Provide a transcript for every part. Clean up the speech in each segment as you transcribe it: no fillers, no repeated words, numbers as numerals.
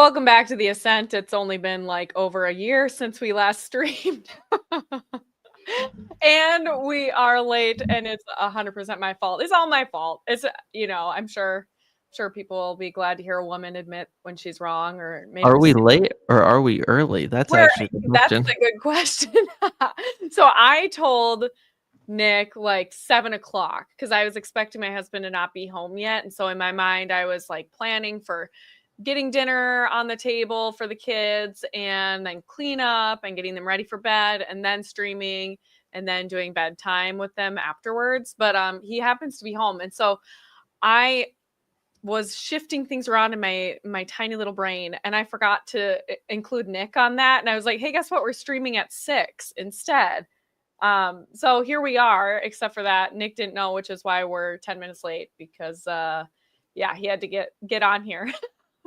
welcome back to the Ascent. It's only been like over a year since we last streamed. And we are late, and it's 100% my fault. It's all my fault. I'm sure people will be glad to hear a woman admit when she's wrong, or maybe Are we just late or are we early? That's where actually the that's question. the good question. So I told Nick like 7 o'clock because I was expecting my husband to not be home yet. And so in my mind, I was like planning for getting dinner on the table for the kids and then clean up and getting them ready for bed and then streaming and then doing bedtime with them afterwards. But he happens to be home. And so I was shifting things around in my tiny little brain, and I forgot to include Nick on that. And I was like, hey, guess what? We're streaming at 6 instead. So here we are, except for that Nick didn't know, which is why we're 10 minutes late because yeah, he had to get on here.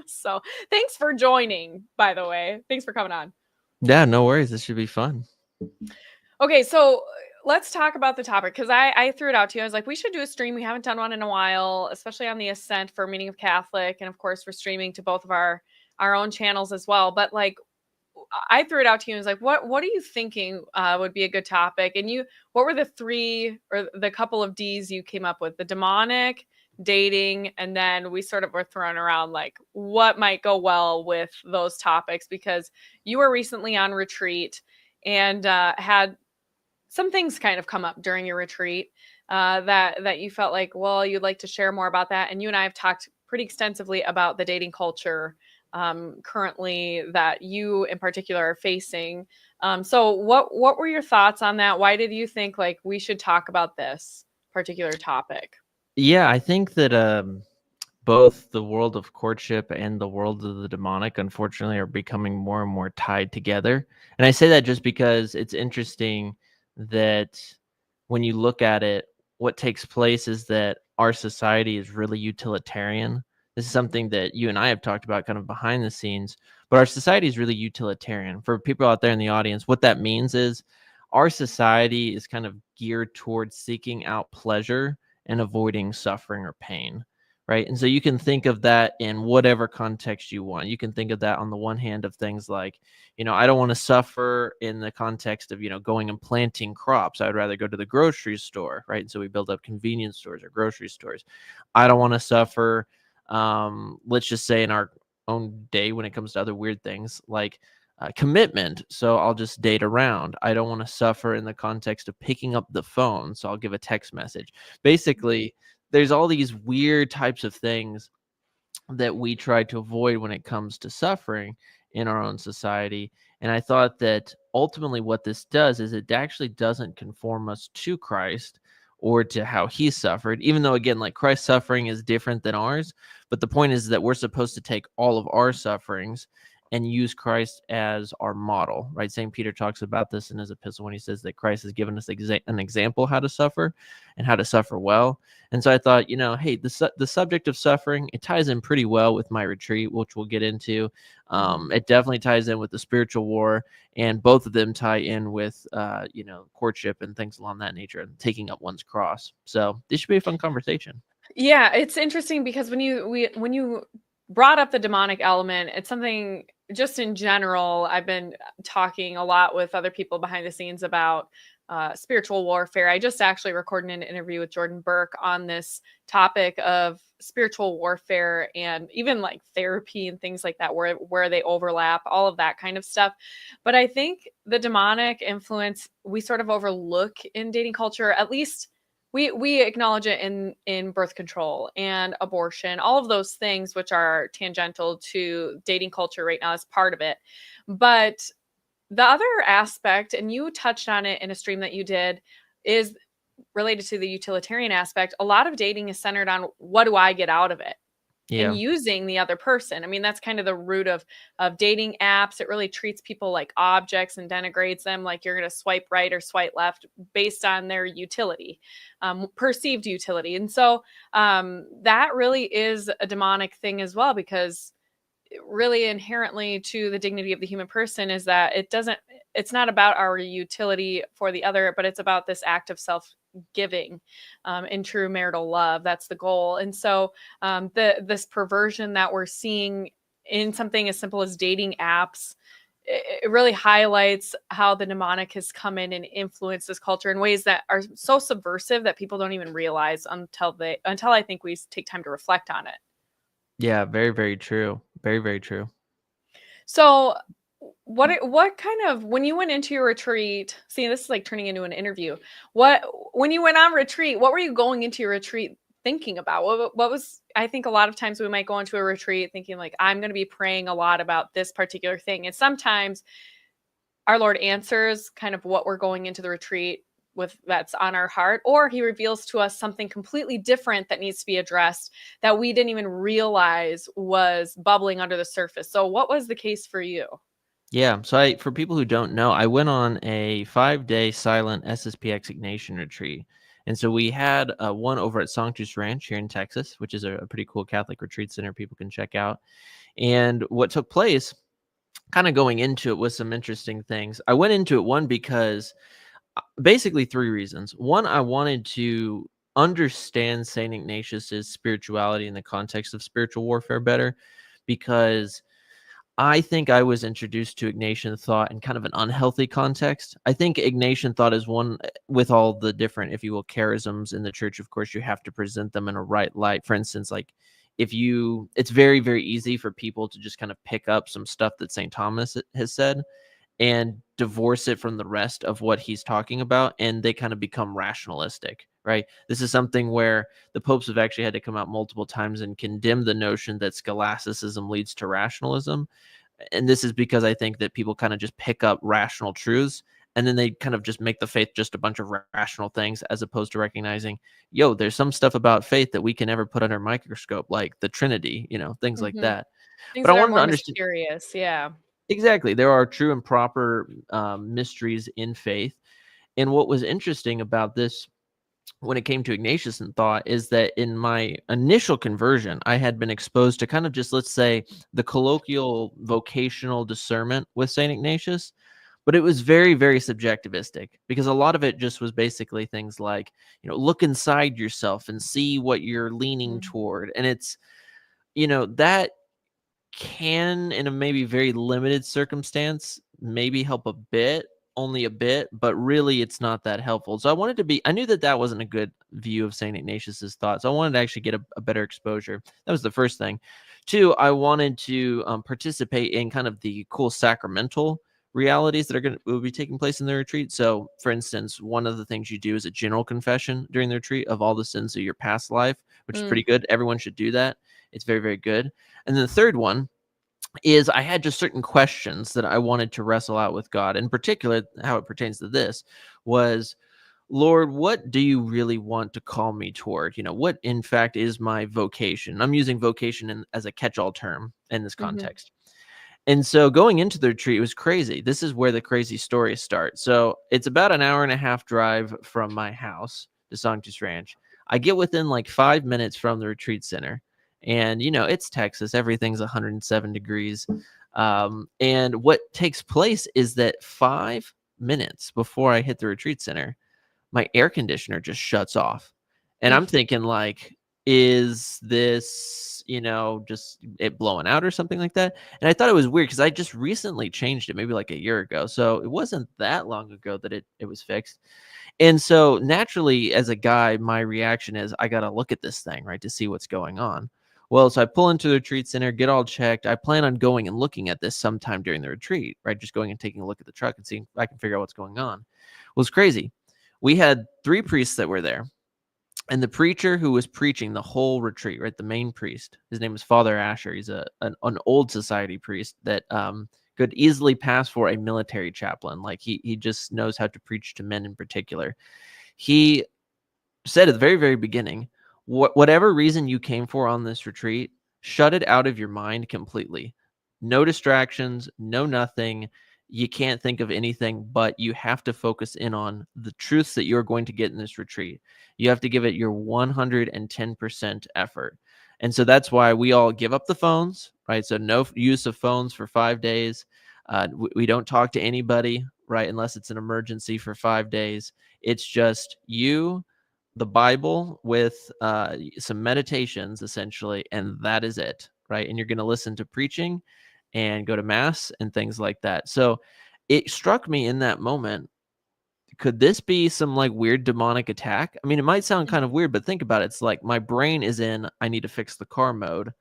So thanks for joining, by the way. Thanks for coming on. Yeah, no worries. This should be fun. Okay, so let's talk about the topic because I threw it out to you. I was like, we should do a stream. We haven't done one in a while, especially on the Ascent for Meaning of Catholic, and of course we're streaming to both of our own channels as well. But like, I threw it out to you and was like, what are you thinking would be a good topic? And what were the three or the couple of D's you came up with? The demonic, dating, and then we sort of were throwing around like what might go well with those topics because you were recently on retreat and had some things kind of come up during your retreat that you felt like, well, you'd like to share more about that. And you and I have talked pretty extensively about the dating culture currently that you in particular are facing. So what were your thoughts on that? Why did you think like we should talk about this particular topic? Yeah, I think that both the world of courtship and the world of the demonic, unfortunately, are becoming more and more tied together. And I say that just because it's interesting that when you look at it, what takes place is that our society is really utilitarian. This is something that you and I have talked about kind of behind the scenes, but our society is really utilitarian. For people out there in the audience, what that means is our society is kind of geared towards seeking out pleasure and avoiding suffering or pain, right? And so you can think of that in whatever context you want. You can think of that on the one hand of things like, I don't want to suffer in the context of, going and planting crops. I would rather go to the grocery store, right? And so we build up convenience stores or grocery stores. I don't want to suffer, let's just say in our own day when it comes to other weird things like commitment. So I'll just date around. I don't want to suffer in the context of picking up the phone. So I'll give a text message. Basically, there's all these weird types of things that we try to avoid when it comes to suffering in our own society. And I thought that ultimately what this does is it actually doesn't conform us to Christ or to how he suffered, even though, again, like Christ's suffering is different than ours. But the point is that we're supposed to take all of our sufferings and use Christ as our model, right? St. Peter talks about this in his epistle when he says that Christ has given us an example how to suffer and how to suffer well. And so I thought, hey, the subject of suffering, it ties in pretty well with my retreat, which we'll get into. It definitely ties in with the spiritual war, and both of them tie in with, courtship and things along that nature and taking up one's cross. So this should be a fun conversation. Yeah, it's interesting because when you brought up the demonic element, it's something just in general. I've been talking a lot with other people behind the scenes about spiritual warfare. I just actually recorded an interview with Jordan Burke on this topic of spiritual warfare and even like therapy and things like that, where they overlap, all of that kind of stuff. But I think the demonic influence we sort of overlook in dating culture, at least we acknowledge it in birth control and abortion, all of those things which are tangential to dating culture right now as part of it. But the other aspect, and you touched on it in a stream that you did, is related to the utilitarian aspect. A lot of dating is centered on what do I get out of it? And Yeah. using the other person. I mean, that's kind of the root of dating apps. It really treats people like objects and denigrates them like you're going to swipe right or swipe left based on their utility, perceived utility. And so that really is a demonic thing as well, because really inherently to the dignity of the human person is that it's not about our utility for the other, but it's about this act of self-giving in true marital love. That's the goal. And so this perversion that we're seeing in something as simple as dating apps, it really highlights how the demonic has come in and influenced this culture in ways that are so subversive that people don't even realize until I think we take time to reflect on it. Yeah, very, very true. Very, very true. So what kind of, when you went into your retreat, see, this is like turning into an interview. What When you went on retreat, what were you going into your retreat thinking about? What was, I think a lot of times we might go into a retreat thinking like, I'm going to be praying a lot about this particular thing. And sometimes our Lord answers kind of what we're going into the retreat with, that's on our heart, or he reveals to us something completely different that needs to be addressed that we didn't even realize was bubbling under the surface. So what was the case for you? Yeah. So for people who don't know, I went on a 5-day silent SSPX Ignatian retreat. And so we had one over at Sanctus Ranch here in Texas, which is a pretty cool Catholic retreat center people can check out. And what took place, kind of going into it, was some interesting things. I went into it, one, because basically 3 reasons. One, I wanted to understand St. Ignatius's spirituality in the context of spiritual warfare better, because I think I was introduced to Ignatian thought in kind of an unhealthy context. I think Ignatian thought is one, with all the different, if you will, charisms in the church. Of course, you have to present them in a right light. For instance, like it's very, very easy for people to just kind of pick up some stuff that St. Thomas has said and divorce it from the rest of what he's talking about, and they kind of become rationalistic, right? This is something where the popes have actually had to come out multiple times and condemn the notion that scholasticism leads to rationalism. And this is because I think that people kind of just pick up rational truths and then they kind of just make the faith just a bunch of rational things, as opposed to recognizing, yo, there's some stuff about faith that we can never put under a microscope, like the Trinity, things like Hmm. that. Things But I that are wanted to more understand. mysterious. Yeah. Exactly. There are true and proper mysteries in faith. And what was interesting about this when it came to Ignatius and thought is that in my initial conversion, I had been exposed to kind of just, let's say, the colloquial vocational discernment with St. Ignatius. But it was very, very subjectivistic, because a lot of it just was basically things like, look inside yourself and see what you're leaning Mm-hmm. toward. And it's, that can, in a maybe very limited circumstance, maybe help a bit, only a bit, but really it's not that helpful. So I knew that that wasn't a good view of St. Ignatius's thought. So I wanted to actually get a better exposure. That was the first thing. Two, I wanted to participate in kind of the cool sacramental realities that will be taking place in the retreat. So, for instance, one of the things you do is a general confession during the retreat of all the sins of your past life, which is pretty good. Everyone should do that. It's very, very good. And then the third one is I had just certain questions that I wanted to wrestle out with God. In particular, how it pertains to this was, Lord, what do you really want to call me toward? What in fact is my vocation? I'm using vocation as a catch-all term in this Mm-hmm. context. And so going into the retreat, it was crazy. This is where the crazy stories start. So it's about an hour and a half drive from my house to Sanctus Ranch. I get within like 5 minutes from the retreat center. And, it's Texas. Everything's 107 degrees. And what takes place is that 5 minutes before I hit the retreat center, my air conditioner just shuts off. And I'm thinking like, is this, just it blowing out or something like that? And I thought it was weird because I just recently changed it, maybe like a year ago. So it wasn't that long ago that it was fixed. And so naturally, as a guy, my reaction is I got to look at this thing, right, to see what's going on. Well, so I pull into the retreat center, get all checked. I plan on going and looking at this sometime during the retreat, right? Just going and taking a look at the truck and seeing if I can figure out what's going on. Well, it's crazy. We had 3 priests that were there. And the preacher who was preaching the whole retreat, right, the main priest, his name is Father Asher. He's an old society priest that could easily pass for a military chaplain. Like he just knows how to preach to men in particular. He said at the very, very beginning, whatever reason you came for on this retreat, shut it out of your mind completely. No distractions, no nothing. You can't think of anything, but you have to focus in on the truths that you're going to get in this retreat. You have to give it your 110% effort. And so that's why we all give up the phones, right? So no use of phones for 5 days. We don't talk to anybody, right? Unless it's an emergency for 5 days. It's just you, the Bible with some meditations, essentially, and that is it. right? And you're going to listen to preaching and go to mass and things like that. So it struck me in that moment, could this be some like weird demonic attack? I mean, it might sound kind of weird, but think about it. It's like my brain is in I need to fix the car mode.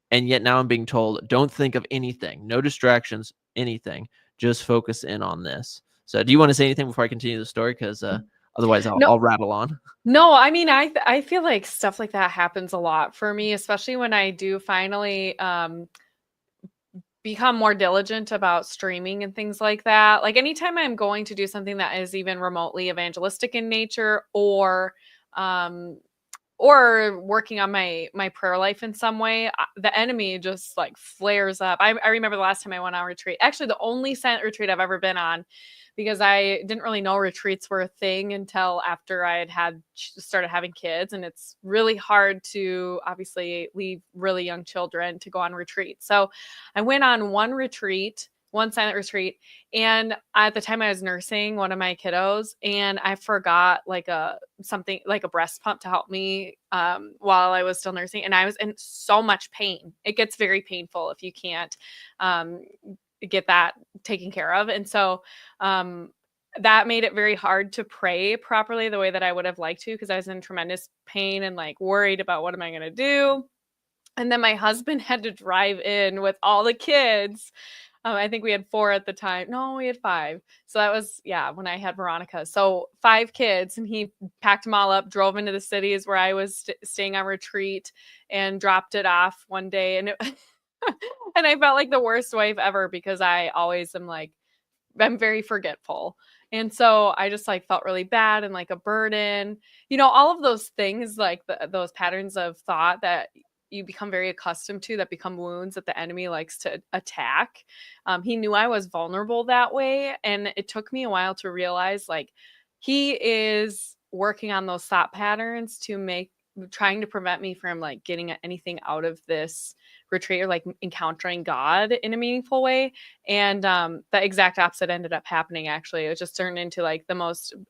And yet now I'm being told, don't think of anything, no distractions, anything. Just focus in on this. So do you want to say anything before I continue the story? Because otherwise No, I'll rattle on. no, I mean, I feel like stuff like that happens a lot for me, especially when I do finally become more diligent about streaming and things like that. Like anytime I'm going to do something that is even remotely evangelistic in nature, um or working on my prayer life in some way, the enemy just like flares up. I remember the last time I went on retreat, actually the only silent retreat I've ever been on, because I didn't really know retreats were a thing until after I had started having kids, and it's really hard to obviously leave really young children to go on retreat. So I went on one retreat, one silent retreat, and at the time I was nursing one of my kiddos, and I forgot like something like a breast pump to help me while I was still nursing, and I was in so much pain. It gets very painful if you can't um, get that taken care of. And so that made it very hard to pray properly the way that I would have liked to, because I was in tremendous pain and like worried about what am I going to do. And then my husband had to drive in with all the kids. I think we had 4 at the time. No, we had 5. So that was, yeah, when I had Veronica. So 5 kids, and he packed them all up, drove into the cities where I was staying on retreat, and dropped it off one day. And and I felt like the worst wife ever, because I always am like, I'm very forgetful. And so I just like felt really bad and like a burden, all of those things, like those patterns of thought that you become very accustomed to, that become wounds that the enemy likes to attack. He knew I was vulnerable that way. And it took me a while to realize like he is working on those thought patterns trying to prevent me from like getting anything out of this retreat, or like encountering God in a meaningful way. And the exact opposite ended up happening. Actually, it just turned into like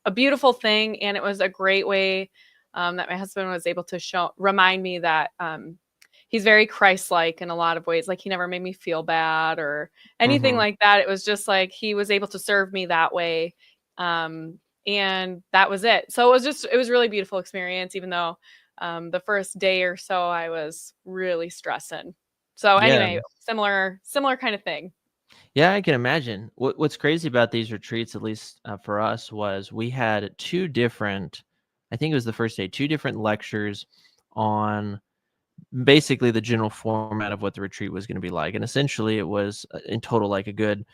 a beautiful thing. And it was a great way that my husband was able to remind me that he's very Christ-like in a lot of ways. Like he never made me feel bad or anything like that. It was just like he was able to serve me that way. And that was it. So it was a really beautiful experience, even though the first day or so I was really stressing. So Yeah. anyway, similar kind of thing. Yeah, I can imagine. What's crazy about these retreats, at least for us, was we had 2 different, I think it was the first day, 2 different lectures on basically the general format of what the retreat was going to be like. And essentially it was in total like a good,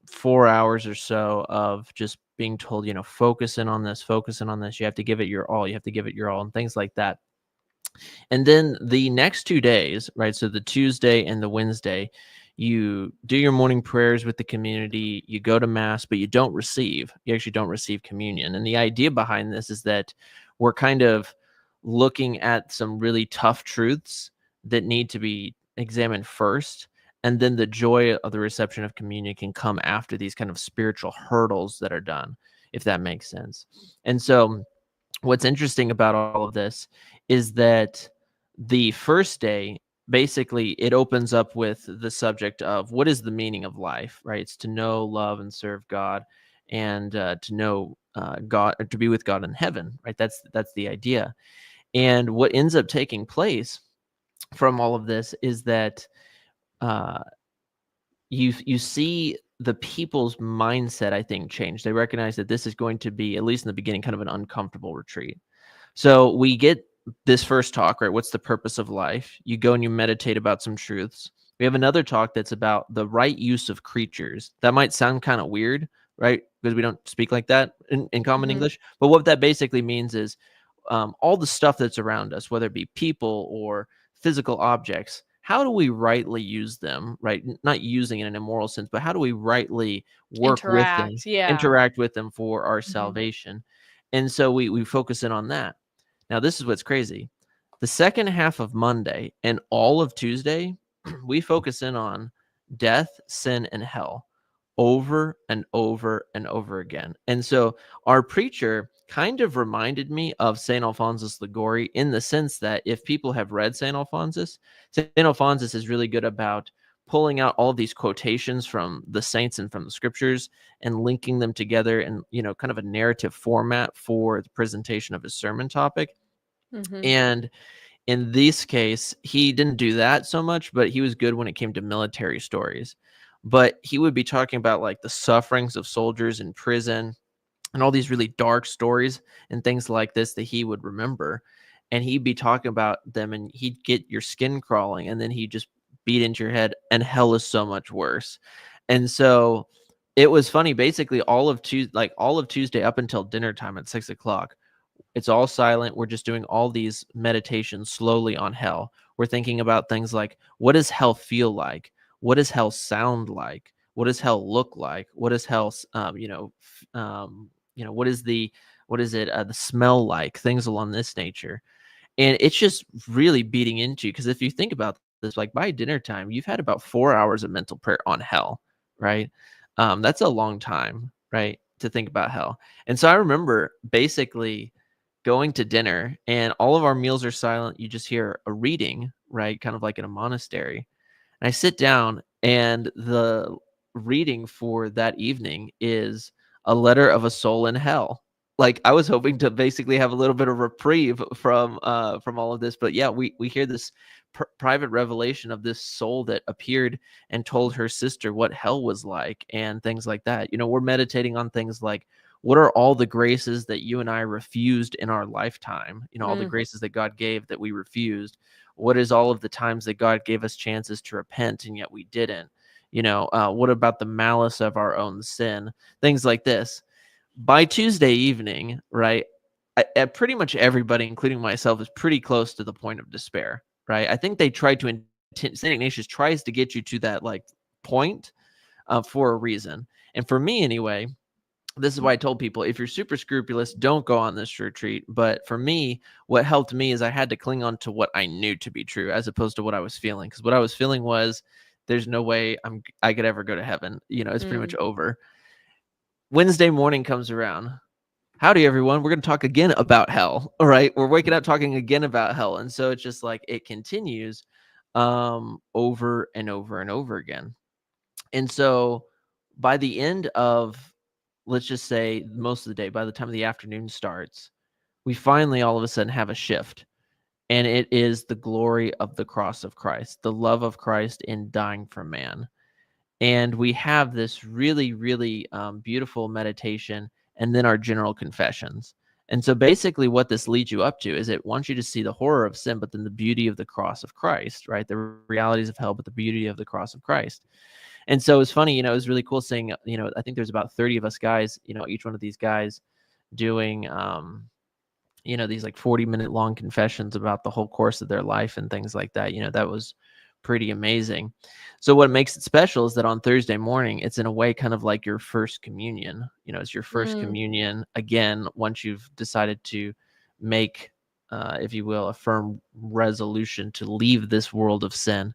4 hours or so of just being told, focus in on this, focus in on this. You have to give it your all. You have to give it your all, and things like that. And then the next 2 days, right? So the Tuesday and the Wednesday, you do your morning prayers with the community, you go to mass, but you actually don't receive communion. And the idea behind this is that we're kind of looking at some really tough truths that need to be examined first. And then the joy of the reception of communion can come after these kind of spiritual hurdles that are done, if that makes sense. And so what's interesting about all of this is that the first day, basically, it opens up with the subject of what is the meaning of life, right? It's to know, love, and serve God, and to know God, or to be with God in heaven, right? That's the idea. And what ends up taking place from all of this is that uh, you see the people's mindset, I think, change. They recognize that this is going to be, at least in the beginning, kind of an uncomfortable retreat. So we get this first talk, right? What's the purpose of life? You go and you meditate about some truths. We have another talk that's about the right use of creatures. That might sound kind of weird, right? Because we don't speak like that in common Mm-hmm. English. But what that basically means is all the stuff that's around us, whether it be people or physical objects, how do we rightly use them, right? Not using in an immoral sense, but how do we rightly work with them, Yeah. interact with them for our Mm-hmm. salvation? And so we focus in on that. Now, this is what's crazy. The second half of Monday and all of Tuesday, we focus in on death, sin, and hell. over and over and over again. And so our preacher kind of reminded me of St. Alphonsus Liguori in the sense that if people have read St. Alphonsus, St. Alphonsus is really good about pulling out all of these quotations from the saints and from the scriptures and linking them together in, kind of a narrative format for the presentation of his sermon topic. Mm-hmm. And in this case, he didn't do that so much, but he was good when it came to military stories. But he would be talking about like the sufferings of soldiers in prison and all these really dark stories and things like this that he would remember. And he'd be talking about them and he'd get your skin crawling and then he'd just beat into your head, and hell is so much worse. And so it was funny, basically all of Tuesday up until dinner time at 6 o'clock. It's all silent. We're just doing all these meditations slowly on hell. We're thinking about things like, what does hell feel like? What does hell sound like? What does hell look like? What does hell, what is the smell like? Things along this nature. And it's just really beating into, because if you think about this, like by dinner time, you've had about 4 hours of mental prayer on hell, right? That's a long time, right? To think about hell. And so I remember basically going to dinner and all of our meals are silent. You just hear a reading, right? Kind of like in a monastery. And I sit down and the reading for that evening is a letter of a soul in hell. Like I was hoping to basically have a little bit of reprieve from all of this, but yeah, we hear this private revelation of this soul that appeared and told her sister what hell was like and things like that. We're meditating on things like, what are all the graces that you and I refused in our lifetime? All the graces that God gave that we refused. What is all of the times that God gave us chances to repent and yet we didn't? What about the malice of our own sin? Things like this. By Tuesday evening, right, pretty much everybody, including myself, is pretty close to the point of despair, right? I think they try to, St. Ignatius tries to get you to that like point for a reason. And for me anyway, this is why I told people, if you're super scrupulous, don't go on this retreat. But for me, what helped me is I had to cling on to what I knew to be true as opposed to what I was feeling. Because what I was feeling was, there's no way I could ever go to heaven. It's pretty much over. Wednesday morning comes around. Howdy, everyone. We're going to talk again about hell. All right. We're waking up talking again about hell. And so it's just like it continues over and over and over again. And so by the end of, let's just say most of the day, by the time the afternoon starts, we finally all of a sudden have a shift. And it is the glory of the cross of Christ, the love of Christ in dying for man. And we have this really, really beautiful meditation and then our general confessions. And so basically what this leads you up to is it wants you to see the horror of sin, but then the beauty of the cross of Christ, right? The realities of hell, but the beauty of the cross of Christ. And so it's funny, it was really cool seeing, I think there's about 30 of us guys, each one of these guys doing, these like 40-minute long confessions about the whole course of their life and things like that. That was pretty amazing. So what makes it special is that on Thursday morning, it's in a way kind of like your first communion. It's your first communion again, once you've decided to make, if you will, a firm resolution to leave this world of sin.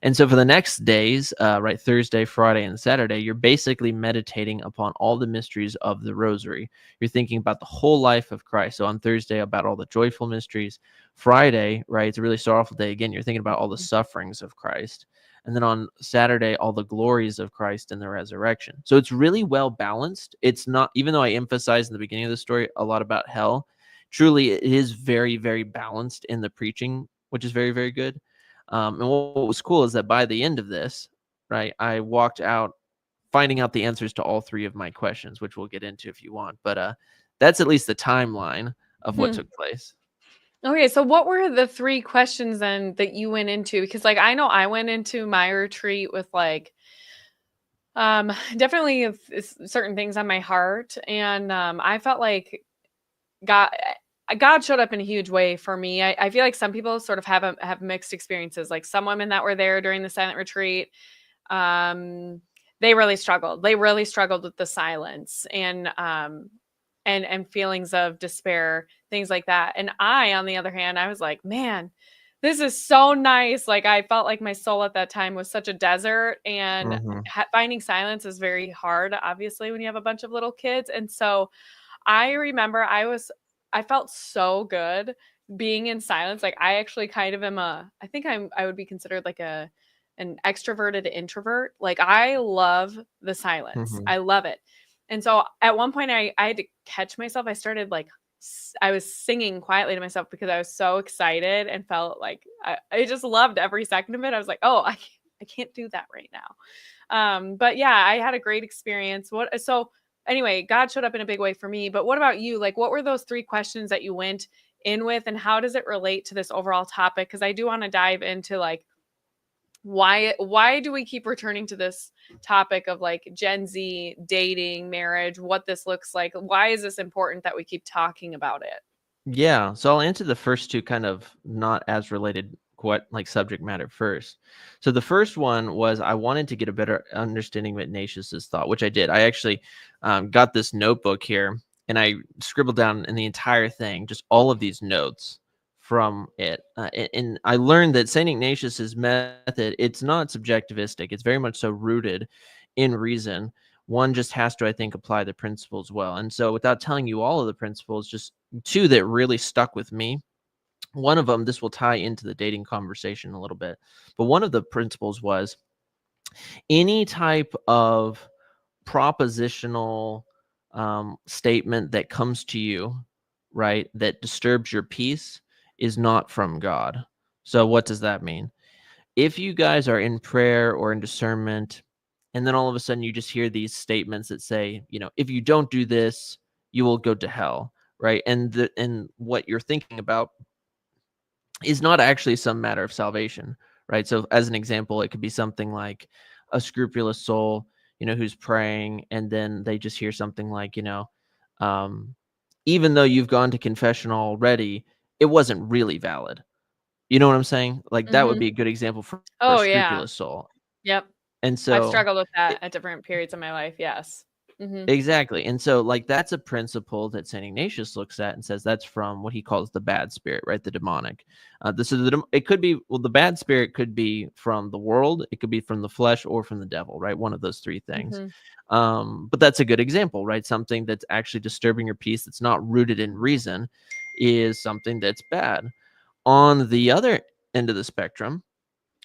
And so for the next days, right, Thursday, Friday, and Saturday, you're basically meditating upon all the mysteries of the rosary. You're thinking about the whole life of Christ. So on Thursday, about all the joyful mysteries. Friday, right, it's a really sorrowful day. Again, you're thinking about all the sufferings of Christ. And then on Saturday, all the glories of Christ and the resurrection. So it's really well balanced. It's not, even though I emphasized in the beginning of the story a lot about hell, truly it is very, very balanced in the preaching, which is very, very good. And what was cool is that by the end of this, right, I walked out finding out the answers to all three of my questions, which we'll get into if you want. But that's at least the timeline of what took place. Okay, so what were the 3 questions then that you went into? Because, like, I know I went into my retreat with, like, definitely certain things on my heart, and I felt like God God showed up in a huge way for me. I feel like some people sort of have mixed experiences. Like some women that were there during the silent retreat, um, they really struggled. They really struggled with the silence and feelings of despair, things like that. And I, on the other hand, I was like, man, this is so nice. Like I felt like my soul at that time was such a desert, and Hmm. finding silence is very hard, obviously, when you have a bunch of little kids. And so I remember I felt so good being in silence. Like I actually kind of am I think I would be considered like an extroverted introvert. Like I love the silence. Hmm. I love it. And so at one point I had to catch myself. I started like I was singing quietly to myself because I was so excited and felt like I just loved every second of it. I was like, oh, I can't do that right now. But yeah, I had a great experience. So anyway, God showed up in a big way for me. But what about you? Like, what were those three questions that you went in with, and how does it relate to this overall topic? Because I do want to dive into like why do we keep returning to this topic of like Gen Z dating, marriage, what this looks like? Why is this important that we keep talking about it? Yeah, so I'll answer the first two kind of not as related what like subject matter first. So the first one was I wanted to get a better understanding of Ignatius's thought, which I did. I actually got this notebook here and I scribbled down in the entire thing, just all of these notes from it. And I learned that Saint Ignatius's method, it's not subjectivistic. It's very much so rooted in reason. One just has to, I think, apply the principles well. And so without telling you all of the principles, just two that really stuck with me. One of them, this will tie into the dating conversation a little bit, but one of the principles was any type of propositional statement that comes to you, right, that disturbs your peace is not from God. So, what does that mean? If you guys are in prayer or in discernment, and then all of a sudden you just hear these statements that say, if you don't do this, you will go to hell, right? And what you're thinking about is not actually some matter of salvation, right? So as an example, it could be something like a scrupulous soul, who's praying, and then they just hear something like, um, even though you've gone to confession already, it wasn't really valid. You know what I'm saying? Like that would Mm-hmm. be a good example for a Oh yeah. scrupulous soul. Yep. And I've so struggled with that at different periods of my life. Yes. Mm-hmm. exactly. And so, like, that's a principle that St. Ignatius looks at and says that's from what he calls the bad spirit, right? The demonic. It could be, well, the bad spirit could be from the world, it could be from the flesh, or from the devil, right? One of those three things. Mm-hmm. But that's a good example, right? Something that's actually disturbing your peace, that's not rooted in reason, is something that's bad. On the other end of the spectrum,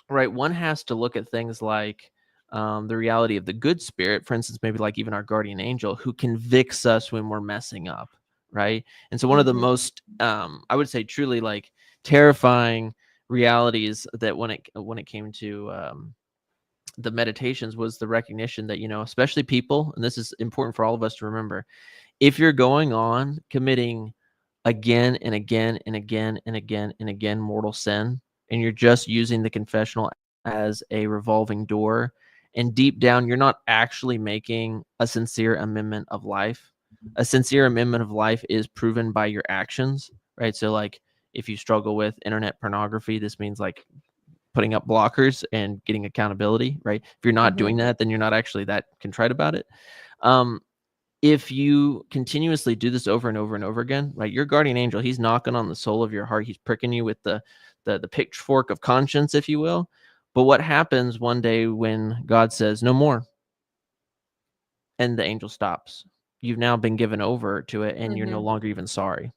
right, one has to look at things like the reality of the good spirit, for instance, maybe like even our guardian angel who convicts us when we're messing up, right? And so one of the Mm-hmm. most I would say truly like terrifying realities that when it came to the meditations was the recognition that, especially people, and this is important for all of us to remember, if you're going on committing again and again and again and again and again mortal sin, and you're just using the confessional as a revolving door, and deep down you're not actually making a sincere amendment of life. A sincere amendment of life is proven by your actions, right? So like if you struggle with internet pornography, this means like putting up blockers and getting accountability, right? If you're not Mm-hmm. doing that, then you're not actually that contrite about it. um if you continuously do this over and over and over again, right, your guardian angel, he's knocking on the soul of your heart. He's pricking you with the pitchfork of conscience, if you will. But what happens one day when God says no more, and the angel stops? You've now been given over to it, and you're no Mm-hmm. longer even sorry.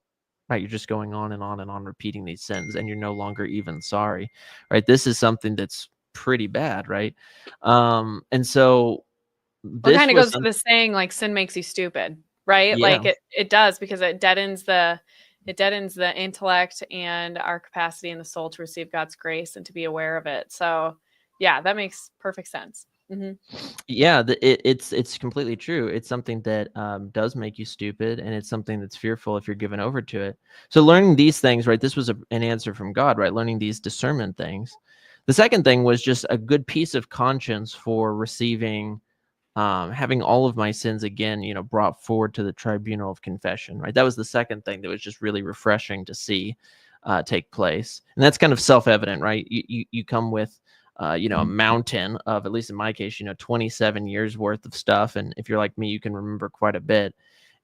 Right, you're just going on and on and on repeating these sins, and you're no longer even sorry. Right, this is something that's pretty bad, right? And so Well, it this kind of was goes to some, the saying like sin makes you stupid, right? yeah. Like it does, because it deadens the intellect and our capacity in the soul to receive God's grace and to be aware of it. So, yeah, that makes perfect sense. Hmm. Yeah, it's completely true. It's something that does make you stupid, and it's something that's fearful if you're given over to it. So learning these things, right? This was an answer from God, right? Learning these discernment things. The second thing was just a good piece of conscience for receiving, having all of my sins again, brought forward to the tribunal of confession, right? That was the second thing that was just really refreshing to see take place, and that's kind of self-evident, right? You come with a mountain of, at least in my case, 27 years worth of stuff. And if you're like me, you can remember quite a bit.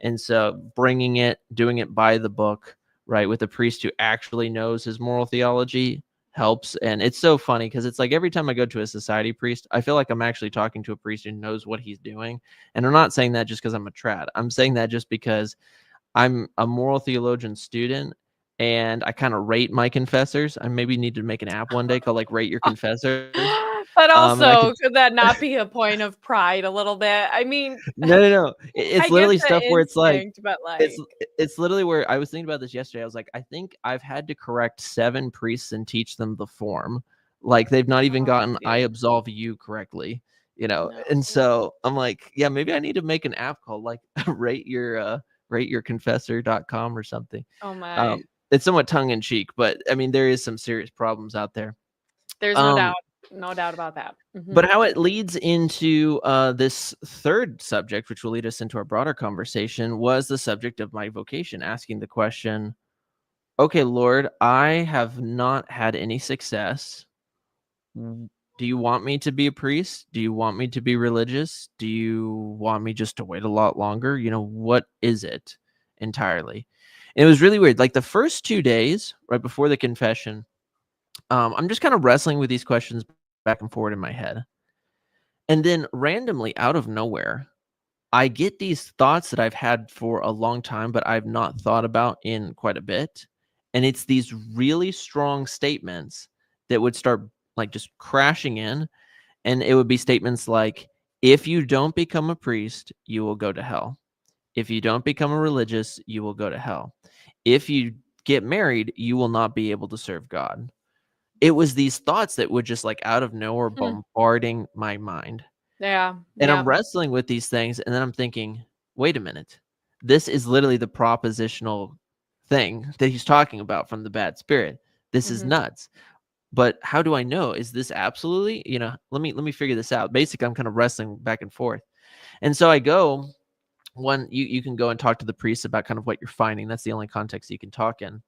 And so doing it by the book, right, with a priest who actually knows his moral theology helps. And it's so funny because it's like every time I go to a society priest, I feel like I'm actually talking to a priest who knows what he's doing. And I'm not saying that just because I'm a trad. I'm saying that just because I'm a moral theologian student and I kind of rate my confessors. I maybe need to make an app one day called like Rate Your Confessors. But And I also, could could that not be a point of pride a little bit? I mean, no. It's I get literally the stuff where it's like instinct, but it's like, it's literally where I was thinking about this yesterday. I was like, I think I've had to correct 7 priests and teach them the form. Like they've not even oh, gotten "I dude, absolve you" correctly, no. And so I'm like, yeah, maybe I need to make an app called like rateyourconfessor.com or something. Oh my. It's somewhat tongue in cheek, but I mean there is some serious problems out there. There's Um, no doubt about that. but how it leads into this third subject, which will lead us into our broader conversation, was the subject of my vocation, asking the question, okay, Lord, I have not had any success. Do you want me to be a priest? Do you want me to be religious? Do you want me just to wait a lot longer? What is it entirely? And it was really weird. Like the first 2 days, right before the confession, I'm just kind of wrestling with these questions back and forward in my head. And then randomly out of nowhere, I get these thoughts that I've had for a long time, but I've not thought about in quite a bit. And it's these really strong statements that would start like just crashing in. And it would be statements like, if you don't become a priest, you will go to hell. If you don't become a religious, you will go to hell. If you get married, you will not be able to serve God. It was these thoughts that would just like out of nowhere Hmm. bombarding my mind. Yeah, And yeah. I'm wrestling with these things, and then I'm thinking, wait a minute. This is literally the propositional thing that he's talking about from the bad spirit. This is Hmm. nuts. But how do I know? Is this absolutely, let me figure this out. Basically, I'm kind of wrestling back and forth. And so I go, you can go and talk to the priest about kind of what you're finding. That's the only context you can talk in.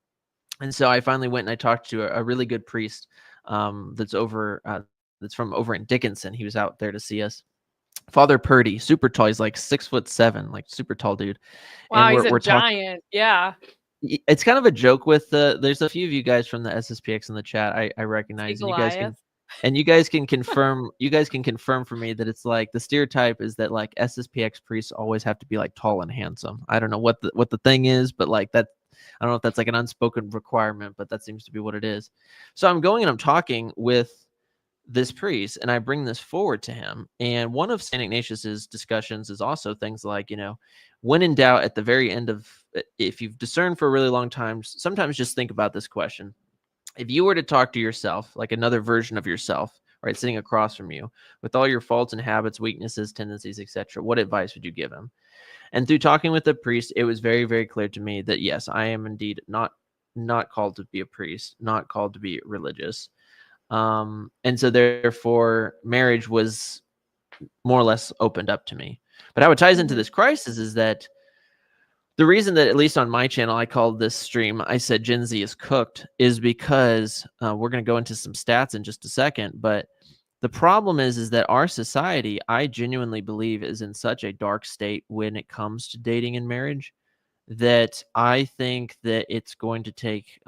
And so I finally went and I talked to a really good priest that's from over in Dickinson. He was out there to see us. Father Purdy, super tall. He's like 6'7", like super tall dude. And Wow, he's a we're talking. giant. Yeah. It's kind of a joke with there's a few of you guys from the SSPX in the chat I See recognize, and Goliath. you guys can confirm for me that it's like the stereotype is that like SSPX priests always have to be like tall and handsome. I don't know what the thing is, but like that, I don't know if that's like an unspoken requirement, but that seems to be what it is. So I'm going and I'm talking with this priest and I bring this forward to him. And one of St. Ignatius's discussions is also things like, when in doubt at the very end of, if you've discerned for a really long time, sometimes just think about this question. If you were to talk to yourself, like another version of yourself, right, sitting across from you with all your faults and habits, weaknesses, tendencies, etc., what advice would you give him? And through talking with the priest, it was very, very clear to me that yes, I am indeed not called to be a priest, not called to be religious. And so therefore marriage was more or less opened up to me. But how it ties into Hmm. this crisis is that the reason that, at least on my channel, I called this stream, I said Gen Z is cooked, is because we're going to go into some stats in just a second. But the problem is that our society, I genuinely believe, is in such a dark state when it comes to dating and marriage that I think that it's going to take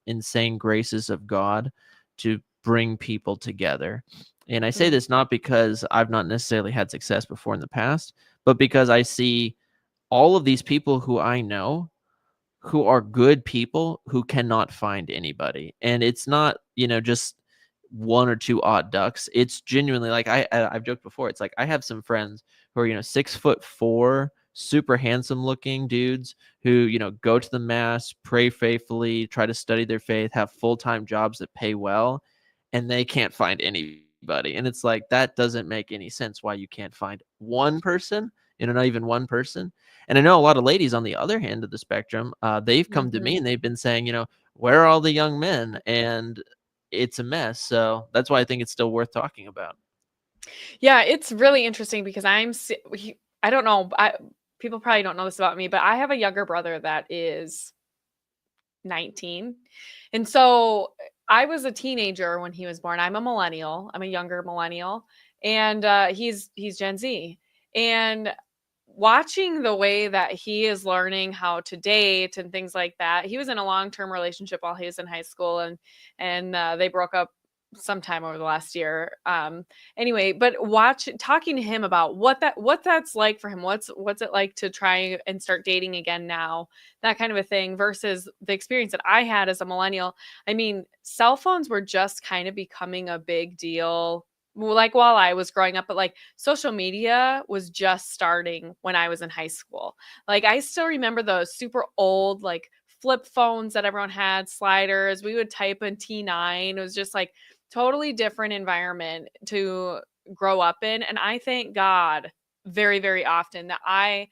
insane graces of God to bring people together. And I say this not because I've not necessarily had success before in the past, but because I see all of these people who I know who are good people who cannot find anybody. And it's not, just one or two odd ducks. It's genuinely like I've joked before. It's like I have some friends who are, 6'4", super handsome looking dudes who, go to the mass, pray faithfully, try to study their faith, have full-time jobs that pay well, and they can't find anybody. And it's like that doesn't make any sense why you can't find one person, not even one person. And I know a lot of ladies on the other hand of the spectrum, they've come to Hmm. me and they've been saying, where are all the young men? And it's a mess. So that's why I think it's still worth talking about. Yeah, it's really interesting because I don't know. People probably don't know this about me, but I have a younger brother that is 19. And so I was a teenager when he was born. I'm a millennial. I'm a younger millennial. And he's Gen Z. And watching the way that he is learning how to date and things like that. He was in a long-term relationship while he was in high school, and they broke up sometime over the last year. Anyway, but talking to him about what that's like for him. What's it like to try and start dating again now, that kind of a thing, versus the experience that I had as a millennial. I mean, cell phones were just kind of becoming a big deal, like while I was growing up, but like social media was just starting when I was in high school. Like I still remember those super old like flip phones that everyone had, sliders. We would type in T9. It was just like totally different environment to grow up in. And I thank God very, very often that I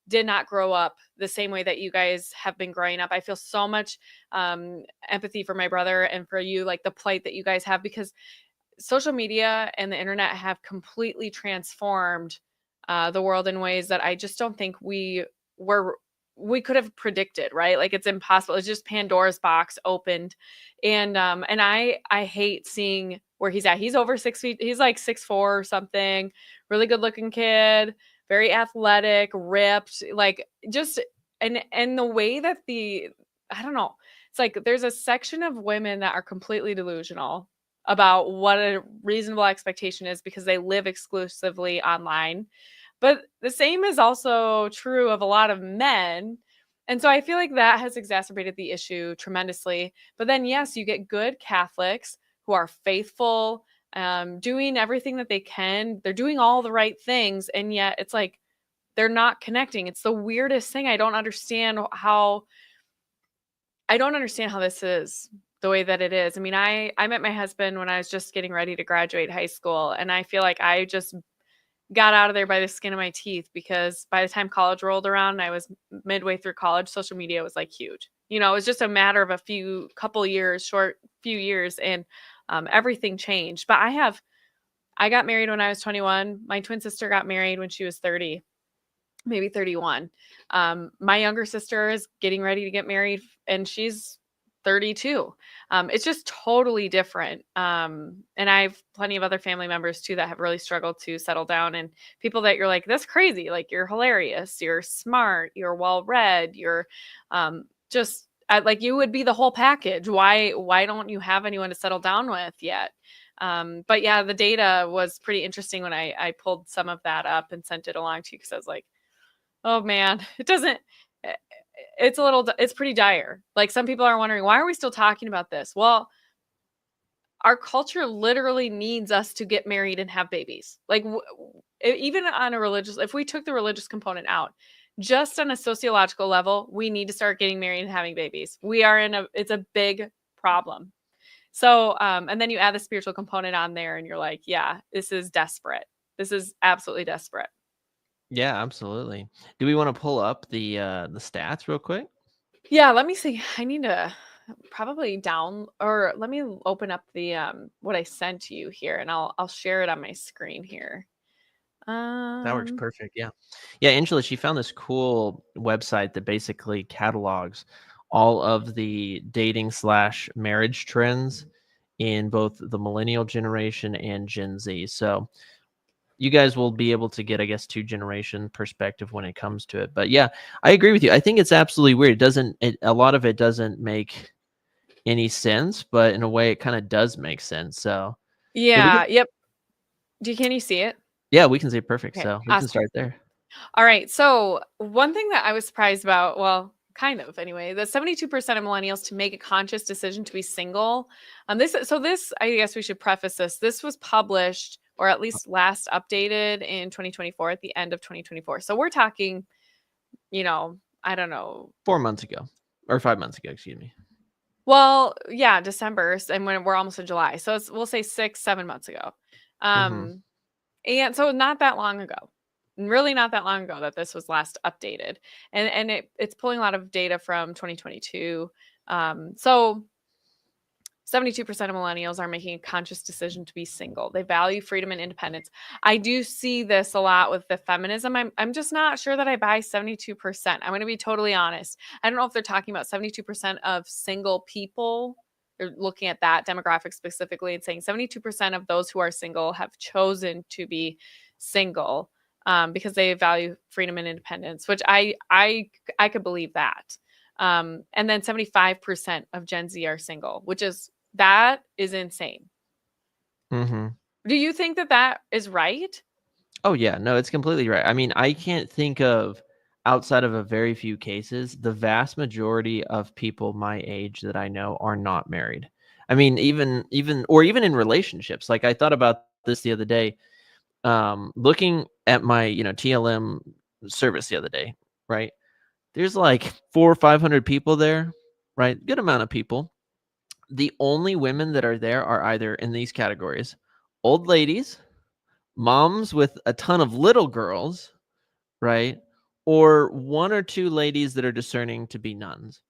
did not grow up the same way that you guys have been growing up. I feel so much empathy for my brother and for you, like the plight that you guys have, because social media and the internet have completely transformed the world in ways that I just don't think we could have predicted, right? Like it's impossible. It's just Pandora's box opened. And I hate seeing where he's at. He's over 6 feet. He's like 6'4" or something. Really good looking kid, very athletic, ripped, like just and the way that I don't know. It's like there's a section of women that are completely delusional about what a reasonable expectation is because they live exclusively online. But the same is also true of a lot of men. And so I feel like that has exacerbated the issue tremendously. But then, yes, you get good Catholics who are faithful, doing everything that they can. They're doing all the right things. And yet it's like they're not connecting. It's the weirdest thing. I don't understand how this is the way that it is. I mean, I met my husband when I was just getting ready to graduate high school, and I feel like I just got out of there by the skin of my teeth because by the time college rolled around and I was midway through college, social media was like huge. You know, it was just a matter of couple years, short few years, and everything changed. But I got married when I was 21. My twin sister got married when she was 30, maybe 31. My younger sister is getting ready to get married and she's 32. It's just totally different. And I have plenty of other family members too that have really struggled to settle down, and people that you're like, that's crazy. Like you're hilarious, you're smart, you're well read, you're just like you would be the whole package. Why don't you have anyone to settle down with yet? But yeah, the data was pretty interesting when I pulled some of that up and sent it along to you because I was like, oh man, it doesn't eh, it's pretty dire. Like some people are wondering, why are we still talking about this? Well, our culture literally needs us to get married and have babies. Like even on a religious, if we took the religious component out, just on a sociological level, we need to start getting married and having babies. It's a big problem. So, and then you add the spiritual component on there and you're like, yeah, this is desperate. This is absolutely desperate. Yeah, absolutely. Do we want to pull up the stats real quick? Yeah, let me see. I need to probably or let me open up the what I sent to you here and I'll share it on my screen here. That works Um perfect. Yeah. Yeah, Angela, she found this cool website that basically catalogs all of the dating slash marriage trends in both the millennial generation and Gen Z. So you guys will be able to get, I guess, two generation perspective when it comes to it. But yeah, I agree with you. I think it's absolutely weird. A lot of it doesn't make any sense, but in a way it kind of does make sense. So yeah, yeah, yep. Can you see it? we can say perfect. Okay, So we can awesome. start there. All right. So, one thing that I was surprised about, well, kind of anyway, the 72% of millennials to make a conscious decision to be single. This, I guess we should preface this. This was published or at least last updated in 2024 at the end of 2024. So, we're talking, I don't know. 4 months ago or 5 months ago, excuse me. Well, yeah, December, and when we're almost in July. So, we'll say 6, 7 months ago. Hmm. And so not that long ago, really not that long ago that this was last updated. And it's pulling a lot of data from 2022. So 72% of millennials are making a conscious decision to be single. They value freedom and independence. I do see this a lot with the feminism. I'm just not sure that I buy 72%. I'm going to be totally honest. I don't know if they're talking about 72% of single people. They're looking at that demographic specifically and saying 72% of those who are single have chosen to be single. because they value freedom and independence, which I could believe that. And then 75% of Gen Z are single, that is insane. Mm-hmm. Do you think that that is right? Oh yeah, no, it's completely right. I mean, I can't think of, outside of a very few cases, the vast majority of people my age that I know are not married. I mean, even in relationships. Like I thought about this the other day, looking at my, TLM service the other day, right? There's like 400 or 500 people there, right? Good amount of people. The only women that are there are either in these categories: old ladies, moms with a ton of little girls, right? Or one or two ladies that are discerning to be nuns.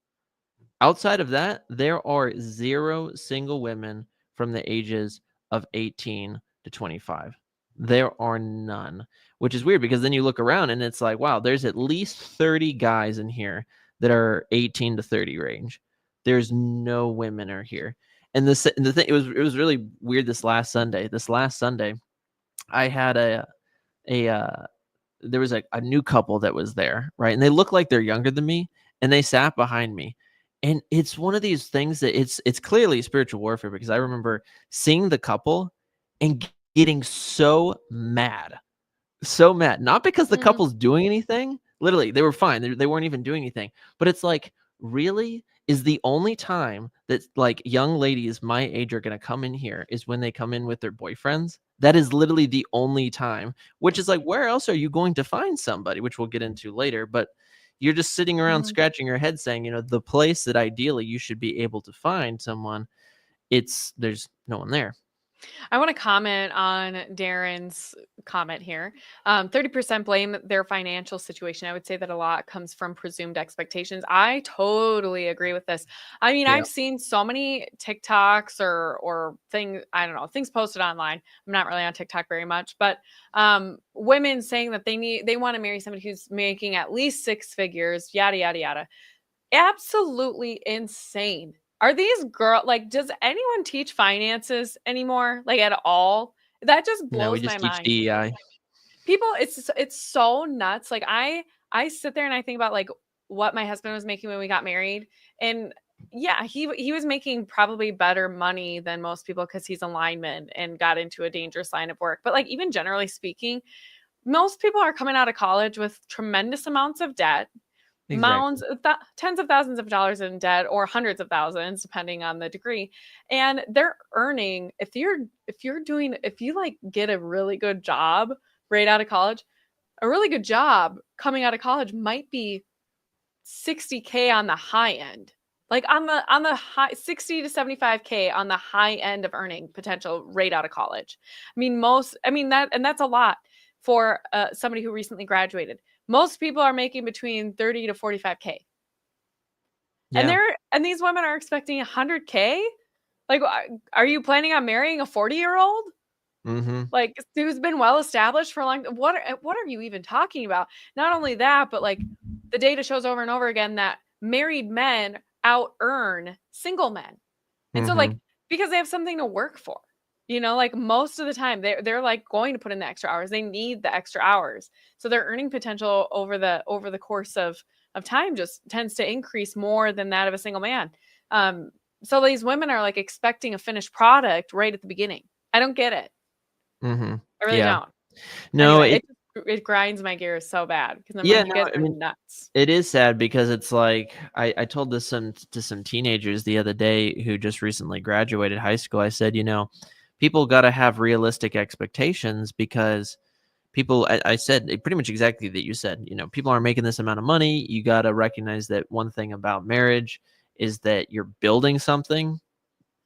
Outside of that, there are 0 single women from the ages of 18 to 25. There are none, which is weird because then you look around and it's like, wow, there's at least 30 guys in here that are 18 to 30 range. There's no women are here. And the thing, it was really weird this last Sunday. I had a there was a new couple that was there, right? And they look like they're younger than me, and they sat behind me. And it's one of these things that it's clearly spiritual warfare, because I remember seeing the couple and getting so mad, not because the Mhm. couple's doing anything. Literally, they were fine. They weren't even doing anything. But it's like, really? Is the only time that like young ladies my age are going to come in here is when they come in with their boyfriends? That is literally the only time, which is like, where else are you going to find somebody, which we'll get into later. But you're just sitting around Mhm. scratching your head saying, the place that ideally you should be able to find someone, there's no one there. I want to comment on Darren's comment here. 30% blame their financial situation. I would say that a lot comes from presumed expectations. I totally agree with this. I mean, Yeah. I've seen so many TikToks or things, I don't know, things posted online. I'm not really on TikTok very much, but women saying that they want to marry somebody who's making at least 6 figures, yada yada yada. Absolutely insane. Are these like, does anyone teach finances anymore? Like at all? That just No, we blows my just teach mind. DEI. People, it's so nuts. Like I sit there and I think about like what my husband was making when we got married. And yeah, he was making probably better money than most people because he's a lineman and got into a dangerous line of work. But like even generally speaking, most people are coming out of college with tremendous amounts of debt, mounds Exactly. tens of thousands of dollars in debt or hundreds of thousands depending on the degree, and they're earning, if you like get a really good job right out of college, a really good job coming out of college might be 60K on the high end, like on the high 60 to 75K on the high end of earning potential right out of college. I mean that's a lot for somebody who recently graduated. Most people are making between 30 to 45K. And Yeah. these women are expecting 100K? Like are you planning on marrying a 40-year-old? Mm-hmm. Like who's been well established for a long, what are you even talking about? Not only that, but like the data shows over and over again that married men out earn single men. And so like Mm-hmm. because they have something to work for. Like most of the time they're like going to put in the extra hours. They need the extra hours. So their earning potential over the course of time just tends to increase more than that of a single man. Um so these women are like expecting a finished product right at the beginning. I don't get it. Mm-hmm. I really Yeah. don't. No, Anyway, it grinds my gears so bad because I'm yeah, like, you no, guys I are mean, nuts. it is sad because it's like I told this to some teenagers the other day who just recently graduated high school. I said, people got to have realistic expectations, because I said pretty much exactly that you said. People aren't making this amount of money. You got to recognize that one thing about marriage is that you're building something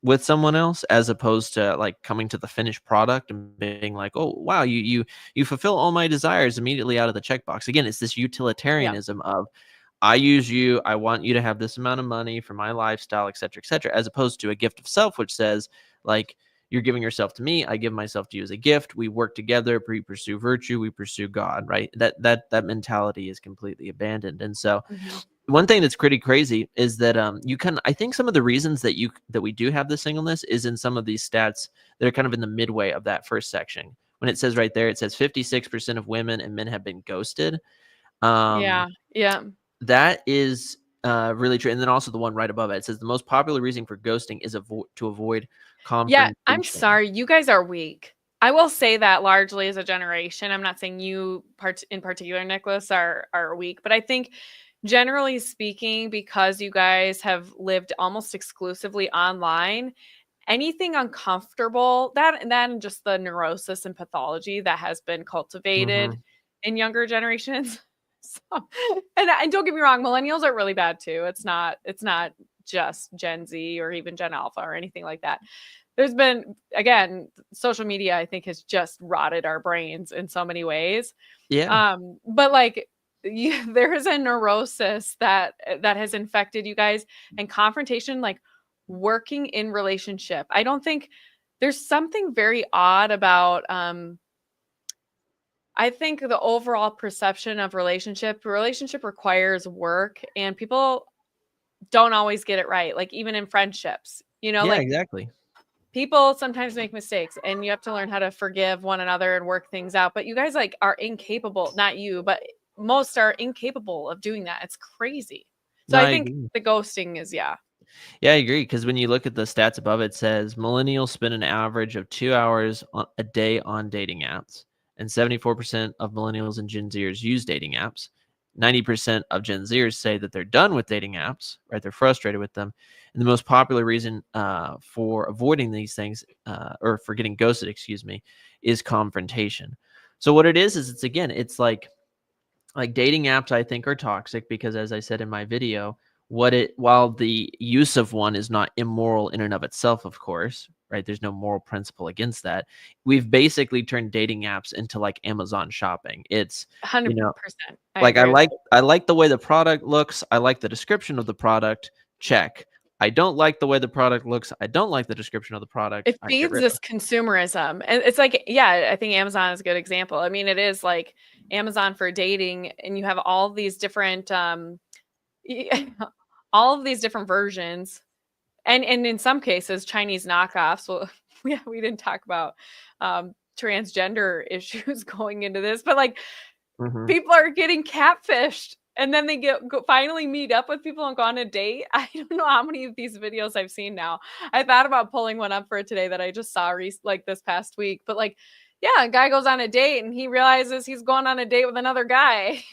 with someone else, as opposed to like coming to the finished product and being like, oh wow, you fulfill all my desires immediately out of the checkbox. Again, it's this Yeah. utilitarianism of, I use you, I want you to have this amount of money for my lifestyle, etc., as opposed to a gift of self, which says, like, you're giving yourself to me, I give myself to you as a gift, we work together, we pursue virtue, we pursue God, right? That mentality is completely abandoned. And so Mhm. one thing that's pretty crazy is that I think some of the reasons that we do have the singleness is in some of these stats that are kind of in the midway of that first section, when it says right there, it says 56% of women and men have been ghosted. Yeah. Yeah. That is really true. And then also the one right above it, it says the most popular reason for ghosting is to avoid Yeah, I'm confrontation. sorry, you guys are weak. I will say that largely as a generation. I'm not saying you in particular, Nicholas, are weak, but I think generally speaking, because you guys have lived almost exclusively online, anything uncomfortable, that and just the neurosis and pathology that has been cultivated Hmm. in younger generations. So, and don't get me wrong, millennials are really bad too. It's not just Gen Z or even Gen Alpha or anything like that. There's been, again, social media I think has just rotted our brains in so many ways. Yeah. But like there is a neurosis that has infected you guys, and confrontation, like working in relationship. I don't think there's something very odd about I think the overall perception of relationship requires work, and people don't always get it right. Like even in friendships, Yeah, like exactly. people sometimes make mistakes and you have to learn how to forgive one another and work things out. But you guys like are incapable, not you, but most are incapable of doing that. It's crazy. So No, I I think agree. the ghosting is, yeah. Yeah, I agree. Because when you look at the stats above, it says millennials spend an average of 2 hours a day on dating apps, and 74% of millennials and Gen Zers use dating apps. 90% of Gen Zers say that they're done with dating apps, right? They're frustrated with them. And the most popular reason for avoiding these things, or for getting ghosted, excuse me, is confrontation. So what it is it's again, it's like dating apps I think are toxic because, as I said in my video, while the use of one is not immoral in and of itself, of course, right? There's no moral principle against that. We've basically turned dating apps into like Amazon shopping. It's, you know, 100%. I like agree with you. I like the way the product looks. I like the description of the product. Check. I don't like the way the product looks. I don't like the description of the product. It I get feeds rid of. this consumerism. And it's like, yeah, I think Amazon is a good example. I mean, it is like Amazon for dating, and you have all these different all of these different versions, and in some cases Chinese knockoffs. Well, yeah, we didn't talk about transgender issues going into this, but like Hmm. people are getting catfished, and then they finally meet up with people and go on a date. I don't know how many of these videos I've seen now. I thought about pulling one up for today that I just saw like this past week, but like, yeah, a guy goes on a date and he realizes he's going on a date with another guy.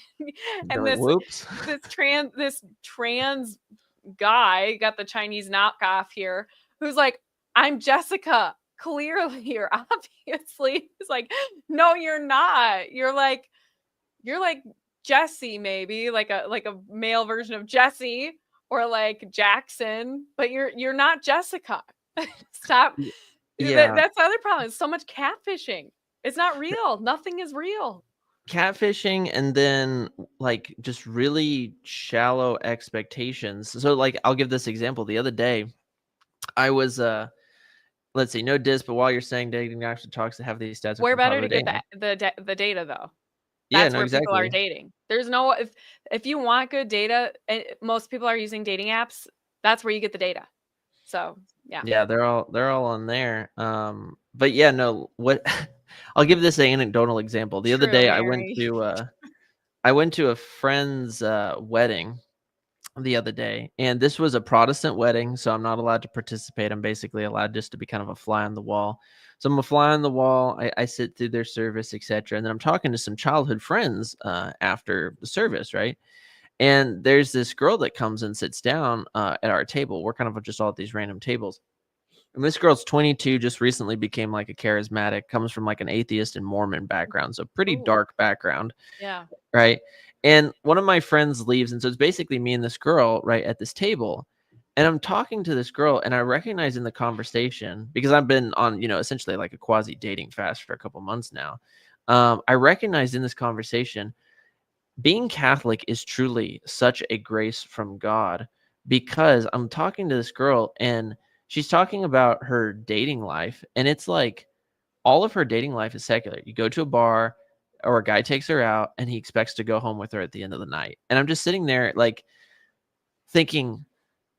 And Whoops. this trans guy got the Chinese knockoff here, who's like, I'm Jessica, clearly or obviously. It's like, no, you're not. You're like Jesse, maybe like a male version of Jesse, or like Jackson, but you're not Jessica. Stop. Yeah. That's the other problem. It's so much catfishing. It's not real. Nothing is real. Catfishing, and then like just really shallow expectations. So like I'll give this example. The other day I was let's see, no diss, but while you're saying dating actually talks to have these stats are Where from better to Harvard get A&M. the data though? Yeah, That's no, where people are exactly. dating. There's no if you want good data, most people are using dating apps. That's where you get the data. So yeah, Yeah, they're all on there. But yeah, no, what I'll give this anecdotal example. The other true, day Mary. I went to a friend's wedding the other day, and this was a Protestant wedding, so I'm not allowed to participate. I'm basically allowed just to be kind of a fly on the wall. So I'm a fly on the wall. I sit through their service, etc., and then I'm talking to some childhood friends after the service, right? And there's this girl that comes and sits down at our table. We're kind of just all at these random tables. And this girl's 22, just recently became like a charismatic, comes from like an atheist and Mormon background, so pretty Ooh, dark background, yeah. right? And one of my friends leaves, and so it's basically me and this girl right at this table. And I'm talking to this girl, and I recognize in the conversation, because I've been on, essentially like a quasi dating fast for a couple months now. I recognized in this conversation being Catholic is truly such a grace from God, because I'm talking to this girl and she's talking about her dating life. And it's like all of her dating life is secular. You go to a bar or a guy takes her out and he expects to go home with her at the end of the night. And I'm just sitting there like thinking,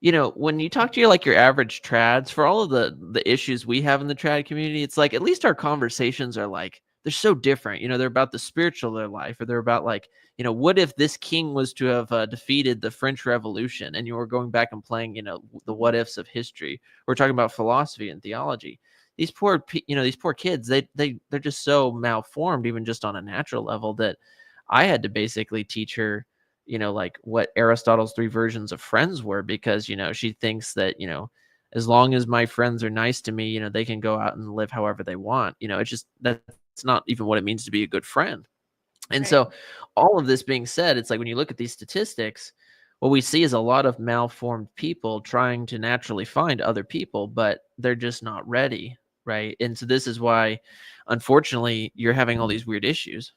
when you talk to your average trads, for all of the issues we have in the trad community, it's like at least our conversations are like they're so different. They're about the spiritual of their life, or they're about like, what if this king was to have defeated the French Revolution, and you were going back and playing, the what ifs of history. We're talking about philosophy and theology. These poor, these poor kids, they're just so malformed, even just on a natural level, that I had to basically teach her, like what Aristotle's three versions of friends were, because, she thinks that, as long as my friends are nice to me, they can go out and live however they want. It's just, that's not even what it means to be a good friend. And Right. so all of this being said, it's like when you look at these statistics, what we see is a lot of malformed people trying to naturally find other people, but they're just not ready. Right. And so this is why, unfortunately, you're having all these weird issues.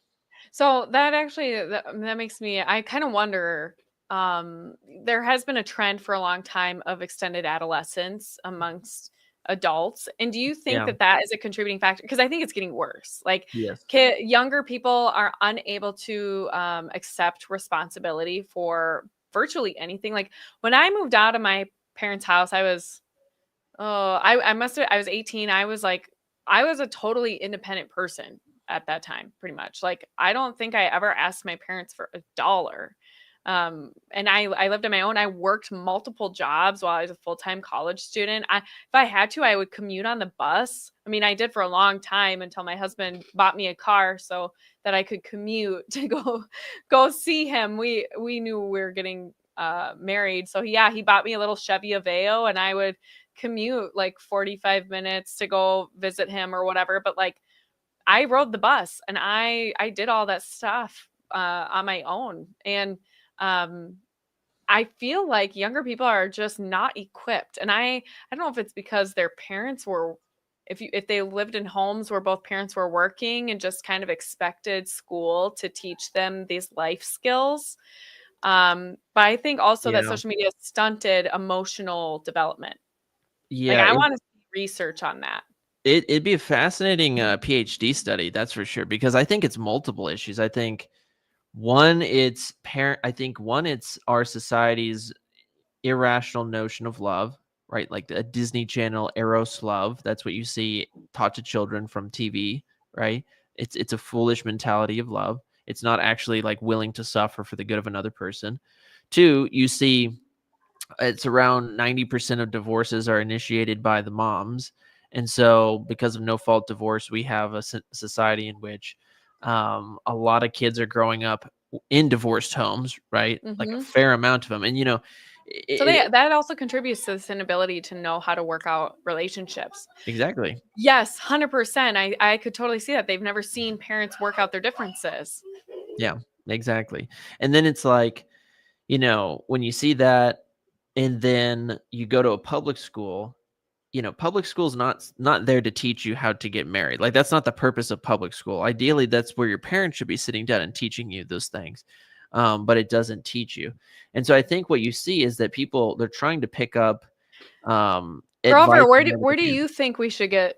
So that actually that makes me I kind of wonder um there has been a trend for a long time of extended adolescence amongst adults. And do you think Yeah. that that is a contributing factor? Because I think it's getting worse. Like Yes. younger people are unable to accept responsibility for virtually anything. Like when I moved out of my parents' house, I must have I was 18. I was a totally independent person at that time, pretty much. Like I don't think I ever asked my parents for a dollar. And I lived on my own. I worked multiple jobs while I was a full-time college student. If I had to, I would commute on the bus. I mean, I did for a long time until my husband bought me a car so that I could commute to go see him. We knew we were getting married. So yeah, he bought me a little Chevy Aveo and I would commute like 45 minutes to go visit him or whatever. But like I rode the bus and I did all that stuff on my own. And um, I feel like younger people are just not equipped. And I don't know if it's because their parents were if they lived in homes where both parents were working and just kind of expected school to teach them these life skills. But I think also that Yeah. social media stunted emotional development. Like Yeah. I want to see research on that. It'd be a fascinating PhD study, that's for sure, because I think it's multiple issues. I think one, it's parent. I think one, it's our society's irrational notion of love, right? Like a Disney Channel Eros love. That's what you see taught to children from TV, right? It's a foolish mentality of love. It's not actually like willing to suffer for the good of another person. Two, you see it's around 90% of divorces are initiated by the moms. And so because of no fault divorce, we have a society in which a lot of kids are growing up in divorced homes, right? Like a Mhm. fair amount of them. And, So it that also contributes to this inability to know how to work out relationships. exactly. Yes, 100%. I could totally see that. They've never seen parents work out their differences. Yeah, exactly. And then it's like, when you see that, and then you go to a public school, public school's not there to teach you how to get married. Like that's not the purpose of public school. Ideally, that's where your parents should be sitting down and teaching you those things. But it doesn't teach you. And so I think what you see is that they're trying to pick up advice Grover, from other where do parents. you think we should get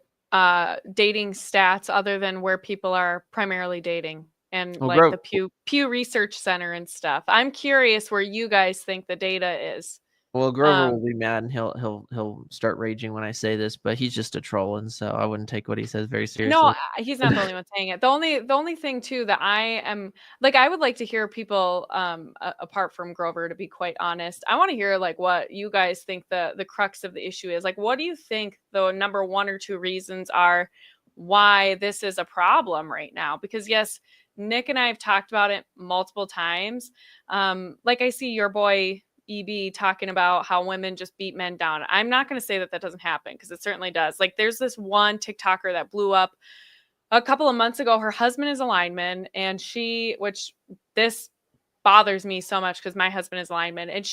dating stats other than where people are primarily dating and Well, like the Pew Research Center and stuff? I'm curious where you guys think the data is. Grover will Um, be mad, and he'll start raging when I say this, but he's just a troll, and so I wouldn't take what he says very No, seriously. he's not the only one saying it. The only thing too that I am like I would like to hear people apart from Grover, to be quite honest. I want to hear like what you guys think the crux of the issue is. Like what do you think the number one or two reasons are why this is a problem right now? Because yes, Nick and I have talked about it multiple times. Like I see your boy EB talking about how women just beat men down. I'm not going to say that that doesn't happen because it certainly does. Like there's this one TikToker that blew up a couple of months ago. Her husband is a lineman and which this bothers me so much because my husband is a lineman and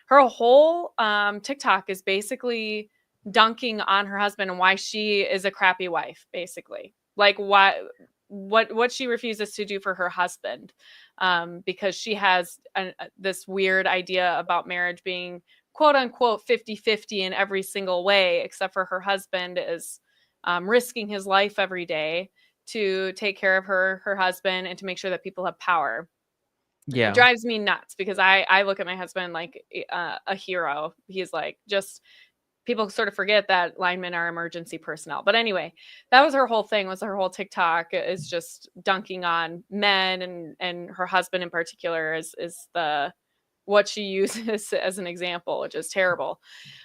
her whole TikTok is basically dunking on her husband and why she is a crappy wife, basically. Like what she refuses to do for her husband because she has this weird idea about marriage being quote unquote 50-50 in every single way, except for her husband is risking his life every day to take care of her husband and to make sure that people have power. It Yeah. drives me nuts because I look at my husband like a hero. He's like just people sort of forget that linemen are emergency personnel. But anyway, that was her whole thing, was her whole TikTok is just dunking on men, and her husband in particular is the what she uses as an example, which is terrible.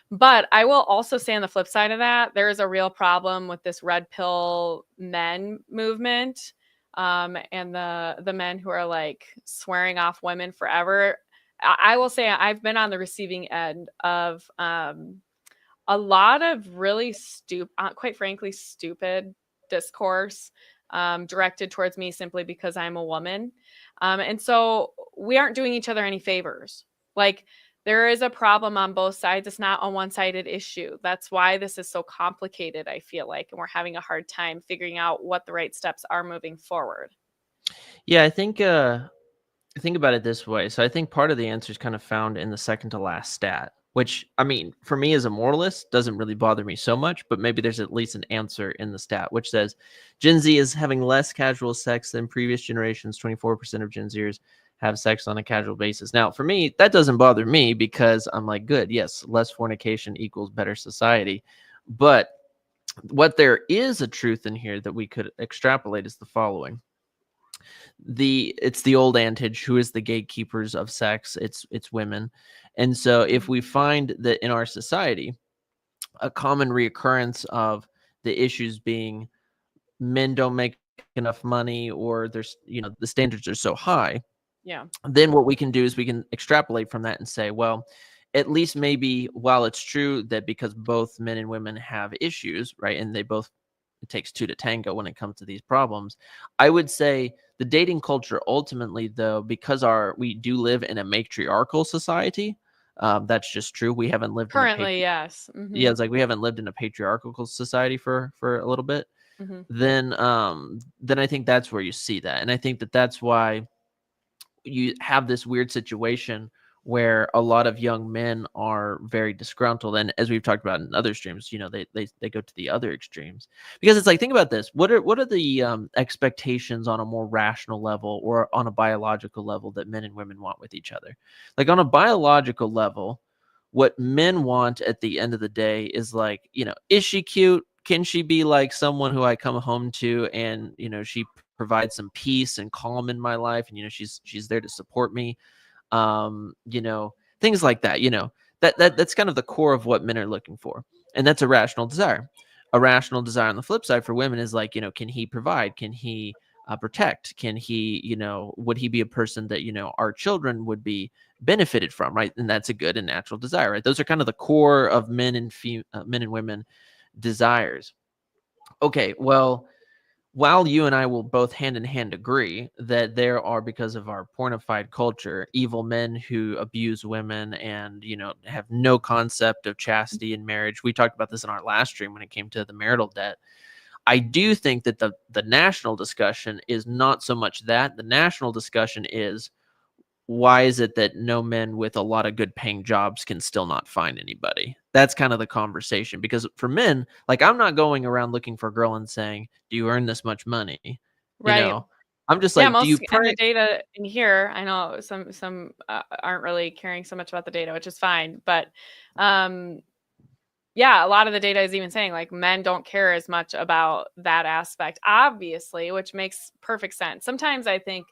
But I will also say on the flip side of that, there is a real problem with this red pill men movement, and the men who are like swearing off women forever. I will say I've been on the receiving end of a lot of really stupid, quite frankly, stupid discourse directed towards me simply because I'm a woman. And so we aren't doing each other any favors. Like, there is a problem on both sides. It's not a one sided issue. That's why this is so complicated, I feel like. And we're having a hard time figuring out what the right steps are moving forward. Yeah, I think about it this way. So I think part of the answer is kind of found in the second to last stat, which, I mean, for me as a moralist, doesn't really bother me so much, but maybe there's at least an answer in the stat, which says Gen Z is having less casual sex than previous generations. 24% of Gen Zers have sex on a casual basis. Now, for me, that doesn't bother me because I'm like, good, yes, less fornication equals better society. But what there is a truth in here that we could extrapolate is the following. It's the old adage, who is the gatekeepers of sex? It's women. And so if we find that in our society a common reoccurrence of the issues being men don't make enough money, or there's, the standards are so high, Yeah. then what we can do is we can extrapolate from that and say, well, at least maybe while it's true that because both men and women have issues, right, and they both, it takes two to tango when it comes to these problems, I would say the dating culture ultimately, though, because we do live in a matriarchal society, that's just true. We haven't lived in a Currently, yes. yeah, it's like we haven't lived in a patriarchal society for a little bit. Hmm. Then I think that's where you see that, and I think that that's why you have this weird situation where a lot of young men are very disgruntled, and as we've talked about in other streams, they go to the other extremes, because it's like, think about this: what are the expectations on a more rational level or on a biological level that men and women want with each other? Like, on a biological level, what men want at the end of the day is like, is she cute? Can she be like someone who I come home to, and she provides some peace and calm in my life, and she's there to support me, things like that. That's kind of the core of what men are looking for, and that's a rational desire. A rational desire on the flip side for women is like, can he provide? Can he protect? Can he, would he be a person that our children would be benefited from, right? And that's a good and natural desire, right? Those are kind of the core of men and women desires. Okay, well, while you and I will both hand in hand agree that there are, because of our pornified culture, evil men who abuse women and, have no concept of chastity in marriage. We talked about this in our last stream when it came to the marital debt. I do think that the national discussion is not so much that. The national discussion is, why is it that no men with a lot of good paying jobs can still not find anybody? That's kind of the conversation. Because for men, like, I'm not going around looking for a girl and saying, do you earn this much money? Right. I'm just Yeah, like, do you most and the pray? data in here, I know some aren't really caring so much about the data, which is fine. But um, yeah, a lot of the data is even saying like men don't care as much about that aspect, obviously, which makes perfect sense. Sometimes I think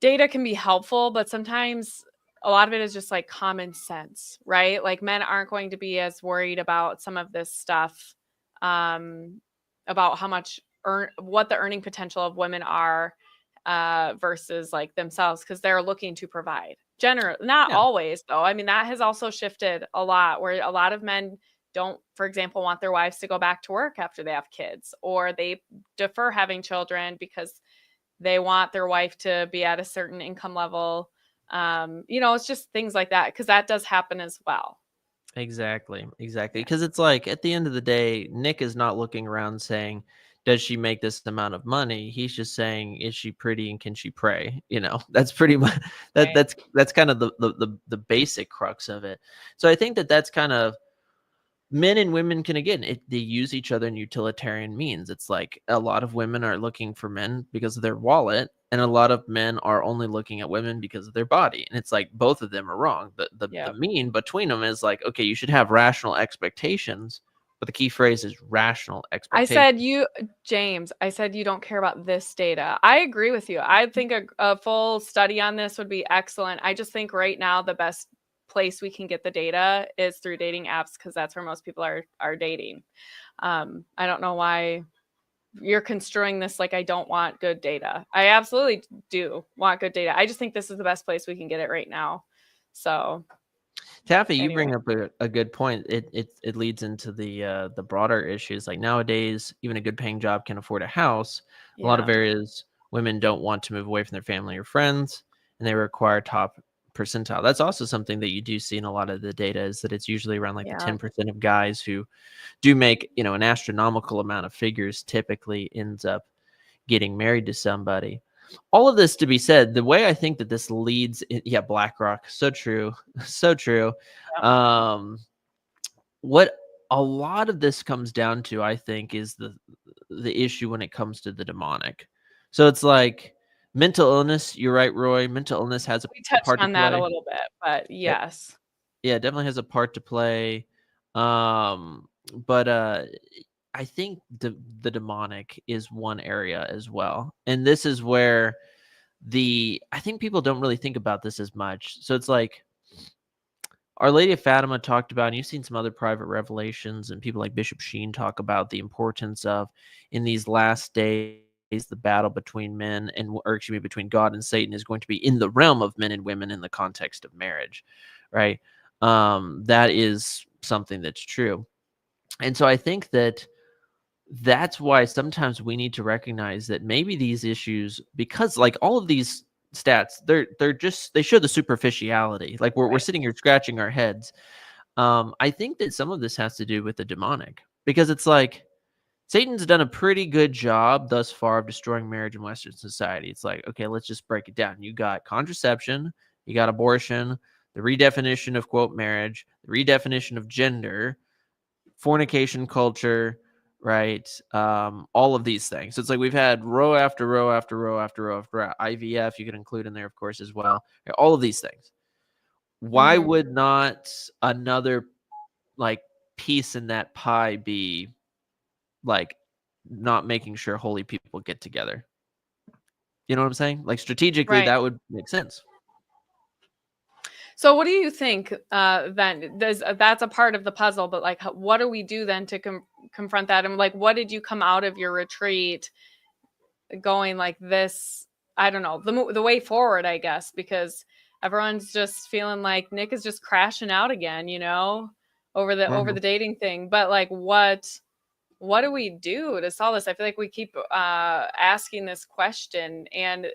data can be helpful, but sometimes a lot of it is just like common sense, right? Like, men aren't going to be as worried about some of this stuff, um, about how much what the earning potential of women are, versus like themselves, because they're looking to provide. Generally, not Yeah. always though. I mean, that has also shifted a lot, where a lot of men don't, for example, want their wives to go back to work after they have kids, or they defer having children because they want their wife to be at a certain income level. It's just things like that, because that does happen as well. Exactly. Yeah. Because it's like, at the end of the day, Nick is not looking around saying, does she make this amount of money? He's just saying, is she pretty and can she pray? That's pretty much Right. that's kind of the basic crux of it. So I think that that's kind of, men and women can, again, they use each other in utilitarian means. It's like, a lot of women are looking for men because of their wallet, and a lot of men are only looking at women because of their body, and it's like both of them are wrong. The Yeah. mean between them is like, okay, you should have rational expectations, but the key phrase is rational I expectations. said you, James, I said you don't care about this data. I agree with you. I think a full study on this would be excellent. I just think right now the best place we can get the data is through dating apps because that's where most people are dating. I don't know why you're construing this like I don't want good data. I absolutely do want good data. I just think this is the best place we can get it right now. So Taffy, you anyway, bring up a good point. It leads into the broader issues. Like nowadays, even a good paying job can afford a house. A lot of yeah, areas, women don't want to move away from their family or friends, and they require top percentile. That's also something that you do see in a lot of the data, is that it's usually around like the yeah, 10% of guys who do make, an astronomical amount of figures typically ends up getting married to somebody. All of this to be said, the way I think that this leads, yeah, BlackRock, so true, so true. yeah. Um, what a lot of this comes down to, I think, is the issue when it comes to the demonic. So it's like mental illness. You're right, Roy. Mental illness has We a touched part to on that a play. little bit, but yes. Yeah, it definitely has a part to play. But I think the demonic is one area as well. And this is where I think people don't really think about this as much. So it's like Our Lady of Fatima talked about, and you've seen some other private revelations, and people like Bishop Sheen talk about the importance of, in these last days, the battle between men and, or excuse me, between God and Satan is going to be in the realm of men and women in the context of marriage, right? That is something that's true. And so I think that that's why sometimes we need to recognize that maybe these issues, because like all of these stats, they're just, they show the superficiality. Like we're Right. sitting here scratching our heads. I think that some of this has to do with the demonic, because it's like Satan's done a pretty good job thus far of destroying marriage in Western society. It's like, okay, let's just break it down. You got contraception, you got abortion, the redefinition of quote marriage, the redefinition of gender, fornication culture, right? All of these things. So it's like we've had row after row after row after row after row. IVF, you can include in there, of course, as well. All of these things. Why Mhm. would not another like piece in that pie be like not making sure holy people get together? You know what I'm saying? Like strategically, Right. that would make sense. So what do you think then? That's a part of the puzzle, but like, what do we do then to confront that? And like, what did you come out of your retreat going like this? I don't know the way forward, I guess, because everyone's just feeling like Nick is just crashing out again, over Mhm. the dating thing. But like, what do we do to solve this? I feel like we keep asking this question, and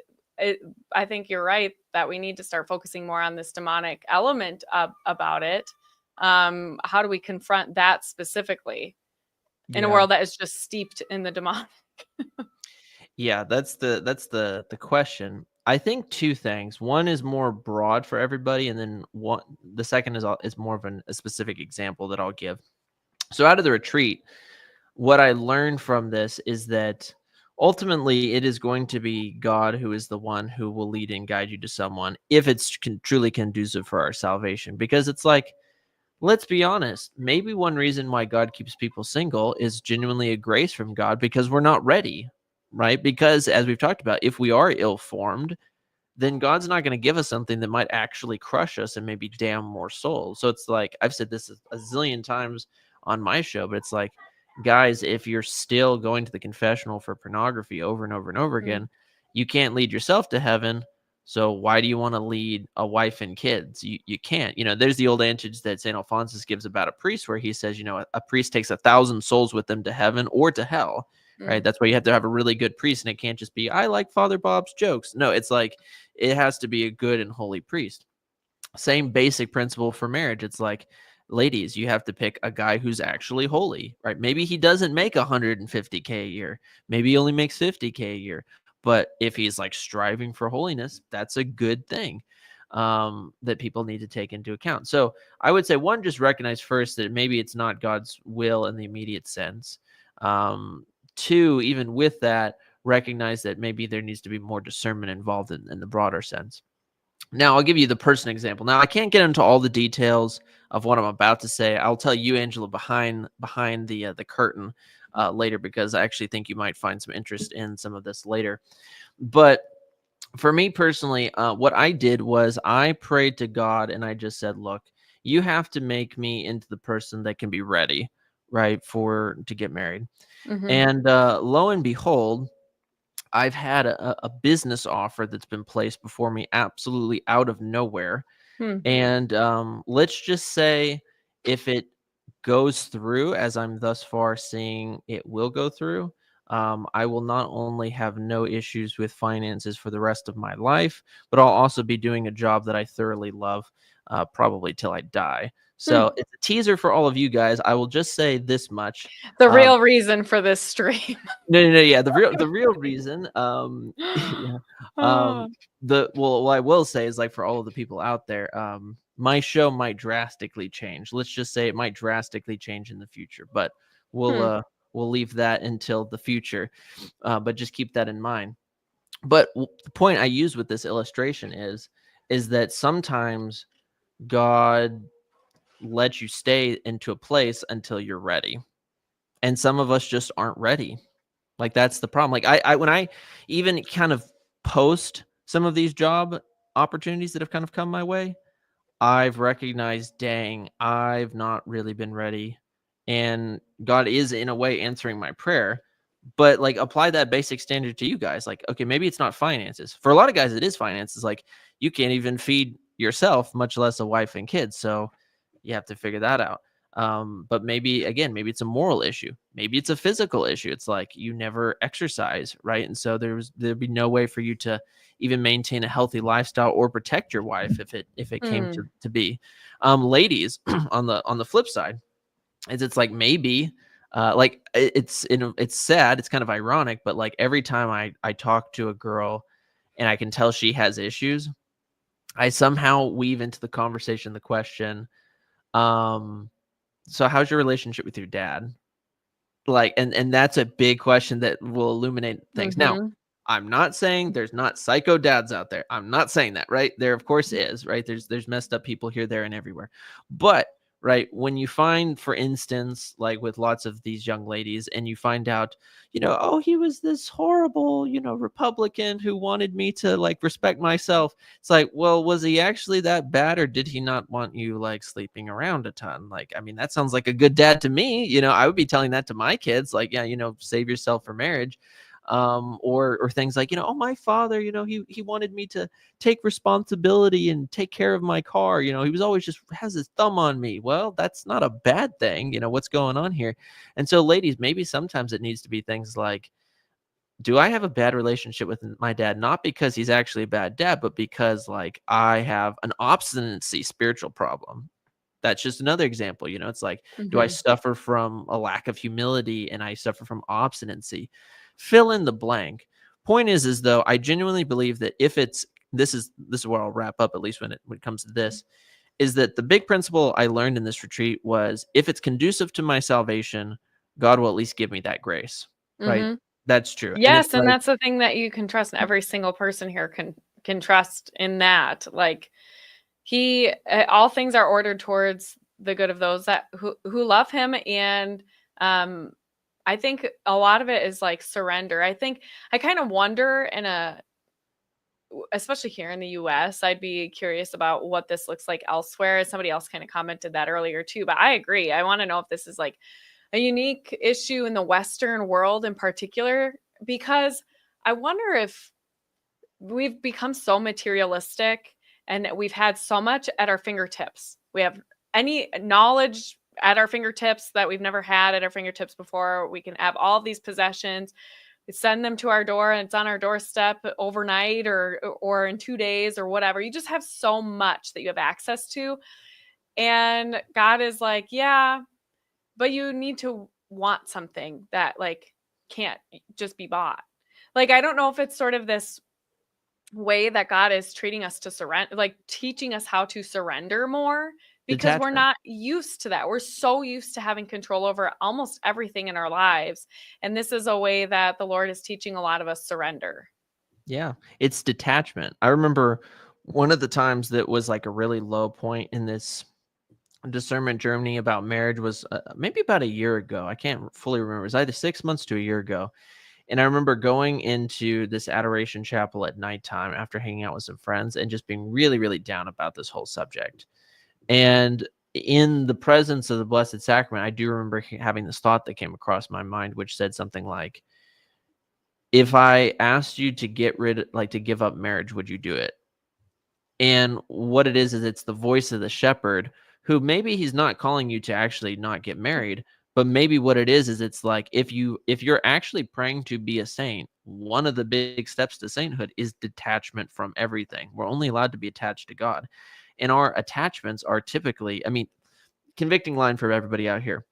I think you're right that we need to start focusing more on this demonic element about it. How do we confront that specifically in a Yeah. world that is just steeped in the demonic? Yeah, that's the question. I think two things. One is more broad for everybody, and then the second is more of a specific example that I'll give. So out of the retreat, what I learned from this is that ultimately it is going to be God who is the one who will lead and guide you to someone if it's truly conducive for our salvation. Because it's like, let's be honest, maybe one reason why God keeps people single is genuinely a grace from God because we're not ready, right? Because as we've talked about, if we are ill formed, then God's not going to give us something that might actually crush us and maybe damn more souls. So it's like, I've said this a zillion times on my show, but it's like, guys, if you're still going to the confessional for pornography over and over and over Mm, again, you can't lead yourself to heaven. So why do you want to lead a wife and kids? You can't. There's the old adage that St. Alphonsus gives about a priest where he says, a priest takes 1,000 souls with them to heaven or to hell, right? mm, That's why you have to have a really good priest, and it can't just be, I like Father Bob's jokes. No, it's like, it has to be a good and holy priest. Same basic principle for marriage. It's like, ladies, you have to pick a guy who's actually holy, right? Maybe he doesn't make 150K a year. Maybe he only makes 50K a year. But if he's like striving for holiness, that's a good thing that people need to take into account. So I would say, one, just recognize first that maybe it's not God's will in the immediate sense. Two, even with that, recognize that maybe there needs to be more discernment involved in the broader sense. Now, I'll give you the person example. Now, I can't get into all the details of what I'm about to say. I'll tell you, Angela, behind the curtain later, because I actually think you might find some interest in some of this later. But for me personally, what I did was I prayed to God and I just said, look, you have to make me into the person that can be ready, right, to get married. Mm-hmm. And lo and behold, I've had a business offer that's been placed before me absolutely out of nowhere. Hmm. And let's just say if it goes through, as I'm thus far seeing it will go through, I will not only have no issues with finances for the rest of my life, but I'll also be doing a job that I thoroughly love, probably till I die. Hmm. So it's a teaser for all of you guys. I will just say this much. The Um, real reason for this stream. no, yeah, the real reason, yeah, Oh. what I will say is, like, for all of the people out there, my show might drastically change. Let's just say it might drastically change in the future, but we'll Hmm. uh we'll leave that until the future. But just keep that in mind. But the point I use with this illustration is that sometimes God lets you stay into a place until you're ready, and some of us just aren't ready. Like, that's the problem. Like, I when I even kind of post some of these job opportunities that have kind of come my way, I've recognized, dang, I've not really been ready. And God is in a way answering my prayer. But, like, apply that basic standard to you guys. Like, okay, maybe it's not finances. For a lot of guys, it is finances. Like, you can't even feed yourself, much less a wife and kids. So you have to figure that out. But maybe, again, maybe it's a moral issue. Maybe it's a physical issue. It's like you never exercise, right? And so there'd be no way for you to even maintain a healthy lifestyle or protect your wife if it came Hmm. to be. Ladies, on the flip side, it's like maybe like it's sad, it's kind of ironic, but like every time I talk to a girl and I can tell she has issues, I somehow weave into the conversation the question, um so how's your relationship with your dad? Like, and that's a big question that will illuminate things. Now, Mm-hmm. I'm not saying there's not psycho dads out there. I'm not saying that, right? There, of course, is, right? There's messed up people here, there, and everywhere. But, right, when you find, for instance, like with lots of these young ladies, and you find out, oh, he was this horrible, Republican who wanted me to, like, respect myself. It's like, well, was he actually that bad, or did he not want you, like, sleeping around a ton? Like, I mean, that sounds like a good dad to me. I would be telling that to my kids, like, yeah, save yourself for marriage. Or things like, oh, my father, he wanted me to take responsibility and take care of my car. He was always just has his thumb on me. Well, that's not a bad thing. What's going on here? And so, ladies, maybe sometimes it needs to be things like, do I have a bad relationship with my dad? Not because he's actually a bad dad, but because, like, I have an obstinacy spiritual problem. That's just another example. It's like, do I Mm-hmm. suffer from a lack of humility and I suffer from obstinacy? Fill in the blank. Point is though, I genuinely believe that if it's this is where I'll wrap up, at least when it comes to this, is that the big principle I learned in this retreat was, if it's conducive to my salvation, God will at least give me that grace. Right? Mm-hmm. That's true. And it's Yes, and like, that's the thing that you can trust. And every single person here can trust in that. Like all things are ordered towards the good of those that who love him. And um, I think a lot of it is like surrender. I think I kind of wonder especially here in the US, I'd be curious about what this looks like elsewhere. Somebody else kind of commented that earlier too, but I agree. I want to know if this is like a unique issue in the Western world in particular, because I wonder if we've become so materialistic and we've had so much at our fingertips. We have any knowledge at our fingertips that we've never had at our fingertips before. We can have all of these possessions. We send them to our door and it's on our doorstep overnight or in 2 days or whatever. You just have so much that you have access to. And God is like, yeah, but you need to want something that like can't just be bought. Like, I don't know if it's sort of this way that God is treating us to surrender, like teaching us how to surrender more, because we're Detachment. not used to that. We're so used to having control over almost everything in our lives. And this is a way that the Lord is teaching a lot of us surrender. Yeah, it's detachment. I remember one of the times that was like a really low point in this discernment journey about marriage was maybe about a year ago. I can't fully remember. It was either 6 months to a year ago. And I remember going into this adoration chapel at nighttime after hanging out with some friends and just being really, really down about this whole subject. And in the presence of the Blessed Sacrament, I do remember having this thought that came across my mind, which said something like, if I asked you to to give up marriage, would you do it? And what it is it's the voice of the shepherd who maybe he's not calling you to actually not get married, but maybe what it is it's like if you're actually praying to be a saint, one of the big steps to sainthood is detachment from everything. We're only allowed to be attached to God. And our attachments are typically, I mean, convicting line for everybody out here.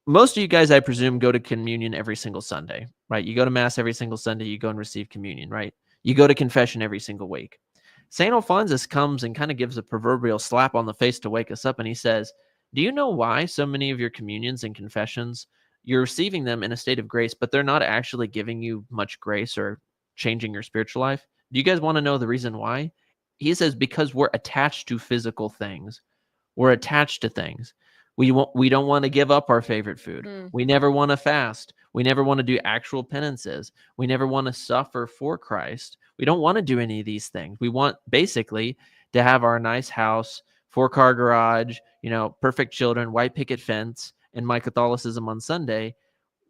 Most of you guys, I presume, go to communion every single Sunday, right? You go to mass every single Sunday, you go and receive communion, right? You go to confession every single week. St. Alphonsus comes and kind of gives a proverbial slap on the face to wake us up, and he says, do you know why so many of your communions and confessions, you're receiving them in a state of grace, but they're not actually giving you much grace or changing your spiritual life? Do you guys want to know the reason why? He says, because we're attached to physical things. We're attached to things. We don't want to give up our favorite food. Mm, We never want to fast. We never want to do actual penances. We never want to suffer for Christ. We don't want to do any of these things. We want basically to have our nice house, 4-car garage, perfect children, white picket fence, and my Catholicism on Sunday.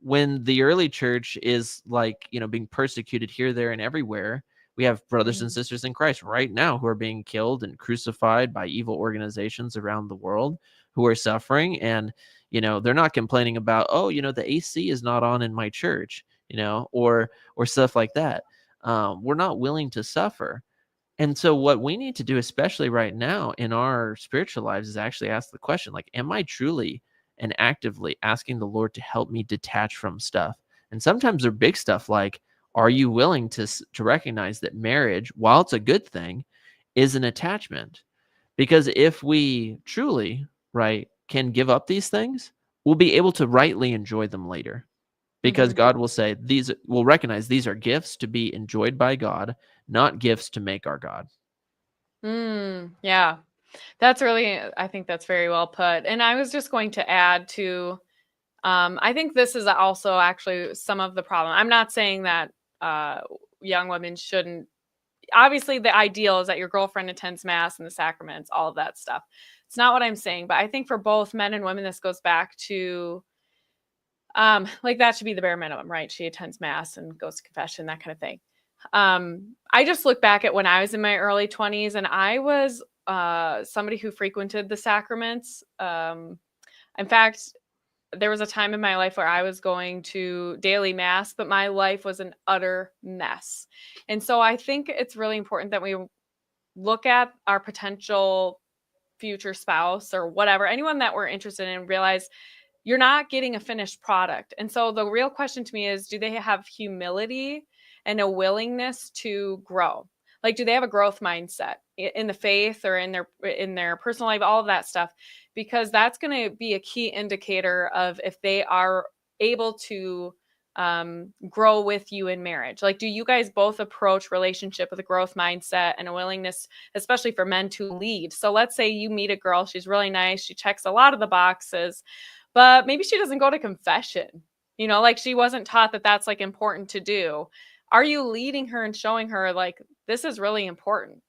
When the early church is like, being persecuted here, there, and everywhere, we have brothers and mm, sisters in Christ right now who are being killed and crucified by evil organizations around the world who are suffering. And, they're not complaining about, oh, the AC is not on in my church, or stuff like that. We're not willing to suffer. And so what we need to do, especially right now in our spiritual lives, is actually ask the question, like, am I truly and actively asking the Lord to help me detach from stuff? And sometimes they're big stuff like, are you willing to recognize that marriage, while it's a good thing, is an attachment? Because if we truly, right, can give up these things, we'll be able to rightly enjoy them later. Because mhm. God will say, these will recognize these are gifts to be enjoyed by God, not gifts to make our God. Yeah. That's really, I think that's very well put. And I was just going to add to, I think this is also actually some of the problem. I'm not saying that uh, young women shouldn't. Obviously, the ideal is that your girlfriend attends mass and the sacraments, all of that stuff. It's not what I'm saying, but I think for both men and women, this goes back to like that should be the bare minimum, right? She attends mass and goes to confession, that kind of thing. I just look back at when I was in my early 20s and I was somebody who frequented the sacraments. In fact, there was a time in my life where I was going to daily mass, but my life was an utter mess. And so I think it's really important that we look at our potential future spouse or whatever, anyone that we're interested in, realize you're not getting a finished product. And so the real question to me is, do they have humility and a willingness to grow? Like, do they have a growth mindset in the faith or in their personal life, all of that stuff? Because that's going to be a key indicator of if they are able to grow with you in marriage. Like, do you guys both approach relationship with a growth mindset and a willingness, especially for men, to lead? So let's say you meet a girl, she's really nice, she checks a lot of the boxes, but maybe she doesn't go to confession. Like she wasn't taught that that's like important to do. Are you leading her and showing her like this is really important?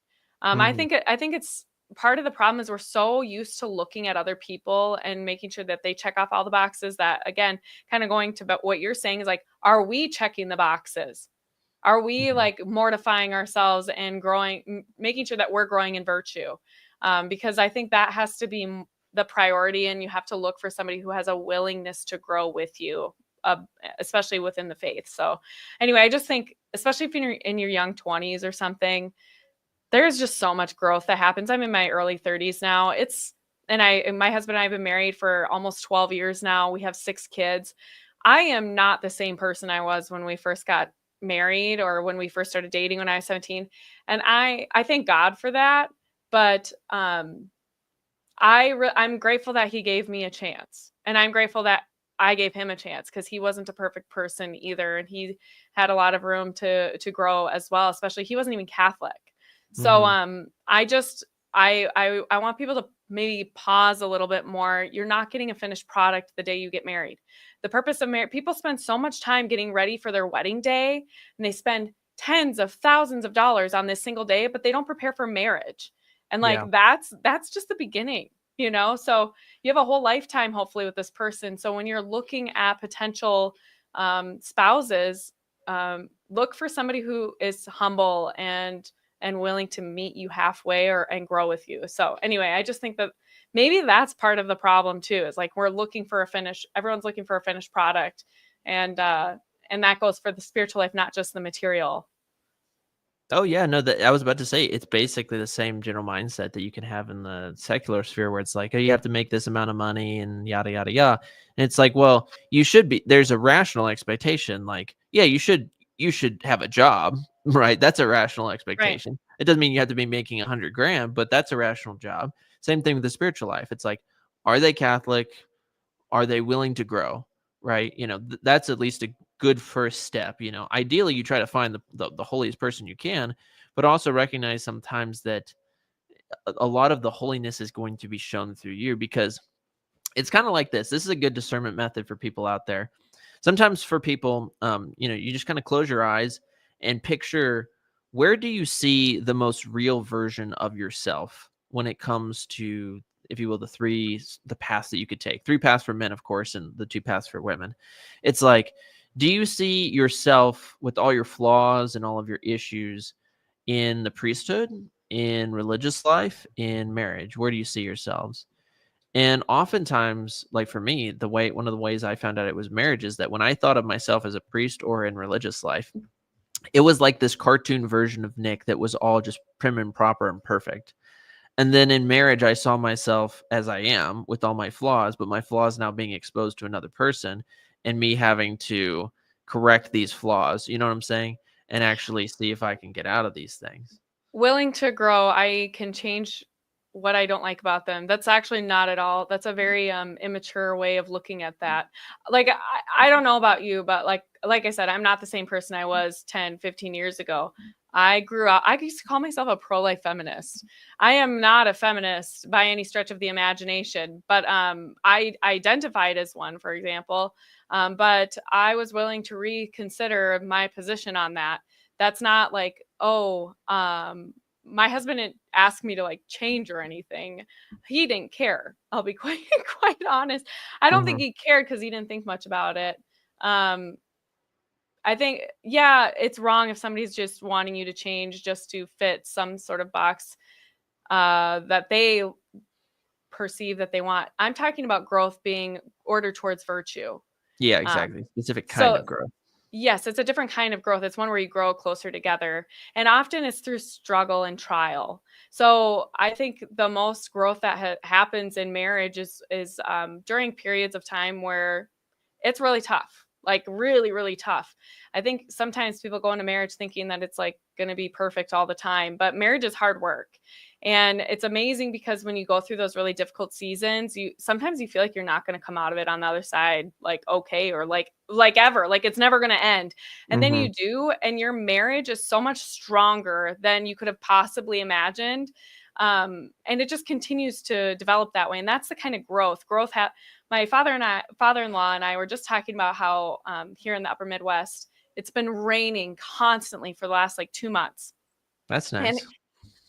Mhm. I think it's part of the problem is we're so used to looking at other people and making sure that they check off all the boxes that, again, kind of going to what you're saying is like, are we checking the boxes? Are we Mhm. like mortifying ourselves and growing, making sure that we're growing in virtue? Because I think that has to be the priority, and you have to look for somebody who has a willingness to grow with you, uh, especially within the faith. So, anyway, I just think, especially if you're in your young 20s or something, there's just so much growth that happens. I'm in my early 30s now. And my husband and I have been married for almost 12 years now. We have 6 kids. I am not the same person I was when we first got married or when we first started dating when I was 17. And I thank God for that. But I'm grateful that he gave me a chance, and I'm grateful that I gave him a chance because he wasn't a perfect person either, and he had a lot of room to grow as well. Especially he wasn't even Catholic, so Hmm. I just I want people to maybe pause a little bit more. You're not getting a finished product the day you get married. The purpose of marriage, people spend so much time getting ready for their wedding day, and they spend tens of thousands of dollars on this single day, but they don't prepare for marriage. And Yeah. like that's just the beginning, you know? So you have a whole lifetime hopefully with this person. So when you're looking at potential spouses, look for somebody who is humble and willing to meet you halfway or and grow with you. So anyway, I just think that maybe that's part of the problem too. Is like we're looking for a finish. Everyone's looking for a finished product, and that goes for the spiritual life, not just the material. Oh yeah, no, that I was about to say it's basically the same general mindset that you can have in the secular sphere where it's like, oh, you have to make this amount of money and yada yada yada. And it's like, well, you should be there's a rational expectation. Like, yeah, you should have a job, right? That's a rational Right. expectation. It doesn't mean you have to be making 100 grand, but that's a rational job. Same thing with the spiritual life. It's like, are they Catholic? Are they willing to grow? Right? That's at least a good first step. Ideally, you try to find the holiest person you can, but also recognize sometimes that a lot of the holiness is going to be shown through you because it's kind of like this. This is a good discernment method for people out there. Sometimes for people, you just kind of close your eyes and picture where do you see the most real version of yourself when it comes to, if you will, the paths that you could take. Three paths for men, of course, and the two paths for women. It's like, do you see yourself with all your flaws and all of your issues in the priesthood, in religious life, in marriage? Where do you see yourselves? And oftentimes, like for me, one of the ways I found out it was marriage is that when I thought of myself as a priest or in religious life, it was like this cartoon version of Nick that was all just prim and proper and perfect. And then in marriage, I saw myself as I am with all my flaws, but my flaws now being exposed to another person and me having to correct these flaws. You know what I'm saying? And actually see if I can get out of these things. Willing to grow, I can change what I don't like about them. That's actually not at all. That's a very immature way of looking at that. Like I don't know about you, but like I said, I'm not the same person I was 10, 15 years ago. I grew up I used to call myself a pro-life feminist. I am not a feminist by any stretch of the imagination, but I identified as one, for example. But I was willing to reconsider my position on that. That's not like, oh, my husband didn't ask me to like change or anything. He didn't care. I'll be quite honest. I don't think Hmm. he cared because he didn't think much about it. Um, I think, yeah, it's wrong if somebody's just wanting you to change just to fit some sort of box that they perceive that they want. I'm talking about growth being ordered towards virtue. Yeah, Um, exactly. Specific kind so of growth. yes, it's a different kind of growth. It's one where you grow closer together. And often it's through struggle and trial. So I think the most growth that happens in marriage is during periods of time where it's really tough, like really, really tough. I think sometimes people go into marriage thinking that it's like going to be perfect all the time, but marriage is hard work. And it's amazing because when you go through those really difficult seasons, you sometimes you feel like you're not going to come out of it on the other side like okay or like ever, like it's never going to end. And then Hmm. you do, and your marriage is so much stronger than you could have possibly imagined. And it just continues to develop that way. And that's the kind of growth my father-in-law and I were just talking about how here in the upper Midwest, it's been raining constantly for the last like 2 months. That's And nice.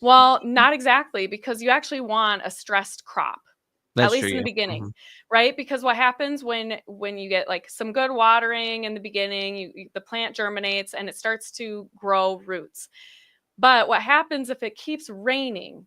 well, not exactly, because you actually want a stressed crop, at That's true. least in the Yeah. beginning, Hmm. right? Because what happens when you get like some good watering in the beginning, the plant germinates and it starts to grow roots. But what happens if it keeps raining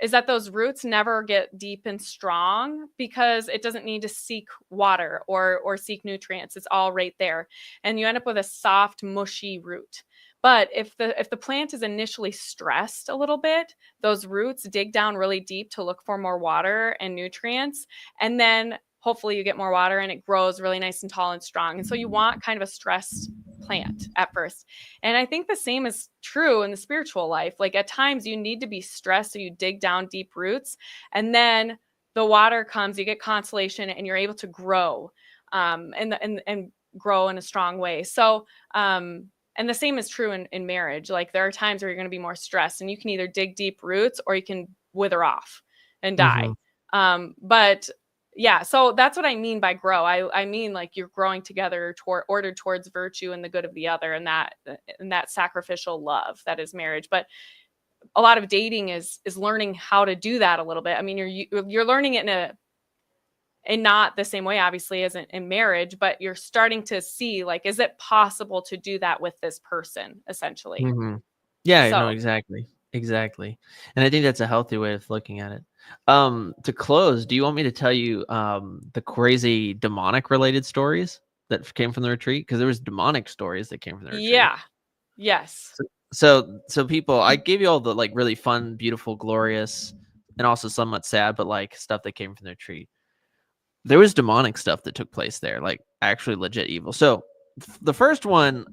is that those roots never get deep and strong because it doesn't need to seek water or seek nutrients. It's all right there. And you end up with a soft, mushy root. But if the plant is initially stressed a little bit, those roots dig down really deep to look for more water and nutrients. And then hopefully you get more water and it grows really nice and tall and strong. And so you want kind of a stressed plant at first. And I think the same is true in the spiritual life. Like at times you need to be stressed so you dig down deep roots. And then the water comes, you get consolation, and you're able to grow, and grow in a strong way. So, and the same is true in marriage. Like there are times where you're going to be more stressed, and you can either dig deep roots or you can wither off and die. But yeah, so that's what I mean by grow. I mean like you're growing together ordered towards virtue and the good of the other, and that sacrificial love that is marriage. But a lot of dating is learning how to do that a little bit. I mean, you're learning it in not the same way, obviously, as in marriage, but you're starting to see, like, is it possible to do that with this person, essentially? Yeah, no, So exactly. Exactly. And I think that's a healthy way of looking at it. To close, do you want me to tell you the crazy demonic related stories that came from the retreat? Because there was demonic stories that came from the retreat. yeah, yes. So people, I gave you all the like really fun, beautiful, glorious, and also somewhat sad, but like stuff that came from the retreat. There was demonic stuff that took place there, like actually legit evil. So the first one,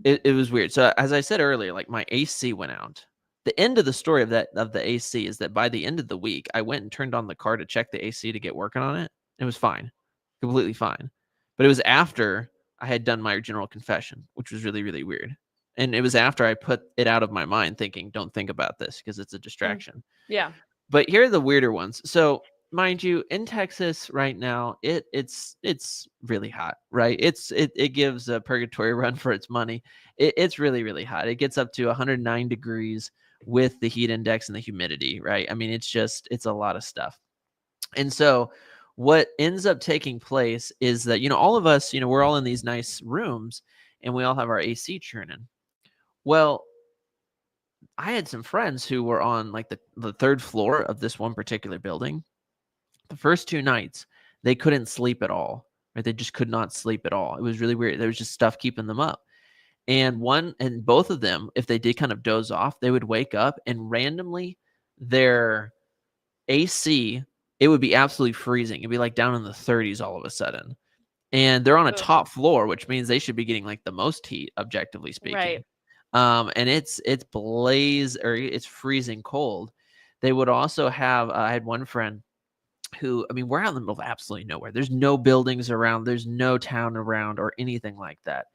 it was weird. So as I said earlier, like my AC went out. The end of the story of the AC is that by the end of the week, I went and turned on the car to check the AC to get working on it. It was fine, completely fine. But it was after I had done my general confession, which was really, really weird. And it was after I put it out of my mind, thinking, "Don't think about this because it's a Mm, distraction." yeah. But here are the weirder ones. So, mind you, in Texas right now, it's really hot, right? It gives a purgatory run for its money. It's really, really hot. It gets up to 109 degrees with the heat index and the humidity, right? I mean, it's a lot of stuff. And so what ends up taking place is that, all of us, we're all in these nice rooms and we all have our AC churning. Well, I had some friends who were on like the third floor of this one particular building. The first 2 nights, they couldn't sleep at all, right? They just could not sleep at all. It was really weird. There was just stuff keeping them up. And both of them, if they did kind of doze off, they would wake up and randomly their AC, it would be absolutely freezing. It'd be like down in the 30s all of a sudden. And they're on a Ugh, top floor, which means they should be getting like the most heat, objectively right. speaking. And it's freezing cold. They would also have I had one friend who, I mean, we're out in the middle of absolutely nowhere. There's no buildings around, there's no town around or anything like that.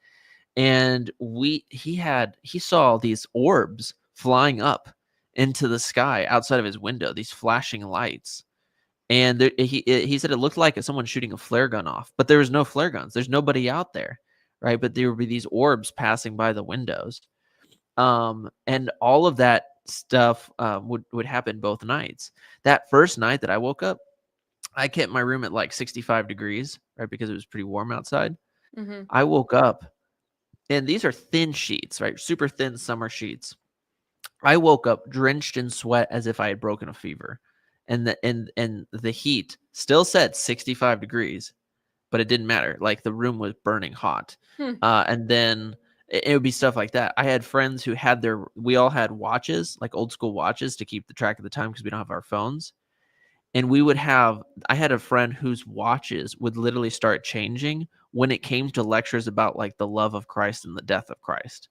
And he saw these orbs flying up into the sky outside of his window, these flashing lights. And he said it looked like someone shooting a flare gun off, but there was no flare guns. There's nobody out there, right? But there would be these orbs passing by the windows. And all of that stuff would happen both nights. That first night that I woke up, I kept my room at like 65 degrees, right? Because it was pretty warm outside. Hmm. I woke up and these are thin sheets, right? Super thin summer sheets. I woke up drenched in sweat as if I had broken a fever. And the heat still said 65 degrees, but it didn't matter. Like the room was burning hot. Hmm. And then it would be stuff like that. I had friends who we all had watches, like old school watches to keep the track of the time because we don't have our phones. And I had a friend whose watches would literally start changing when it came to lectures about like the love of Christ and the death of Christ.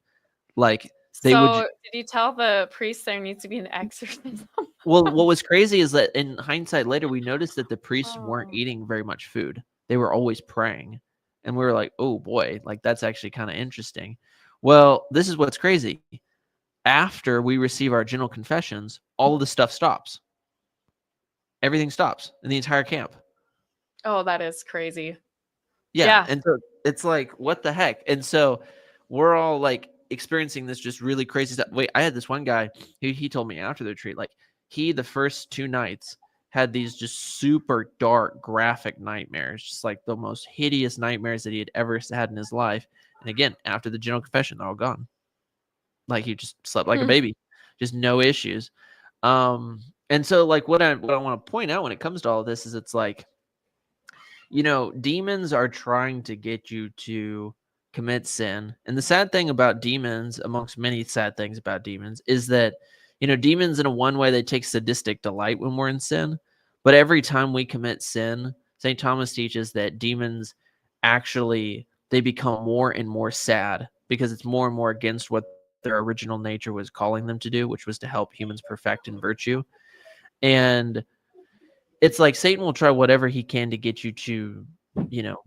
Like they would So did you tell the priest there needs to be an exorcism? Well, what was crazy is that in hindsight later, we noticed that the priests weren't Oh. eating very much food. They were always praying. And we were like, oh boy, like that's actually kind of interesting. Well, this is what's crazy. After we receive our general confessions, all of the stuff stops. Everything stops in the entire camp. Oh, that is crazy. Yeah. Yeah. And so it's like, what the heck? And so we're all like experiencing this just really crazy stuff. Wait, I had this one guy who he told me after the retreat, like the first 2 nights had these just super dark, graphic nightmares, just like the most hideous nightmares that he had ever had in his life. And again, after the general confession, they're all gone. Like he just slept like a Hmm. baby, just no issues. And so like what I want to point out when it comes to all this is it's like, demons are trying to get you to commit sin. And the sad thing about demons, amongst many sad things about demons, is that, demons in a one way, they take sadistic delight when we're in sin. But every time we commit sin, St. Thomas teaches that demons actually, they become more and more sad because it's more and more against what their original nature was calling them to do, which was to help humans perfect in virtue. And it's like Satan will try whatever he can to get you to, you know,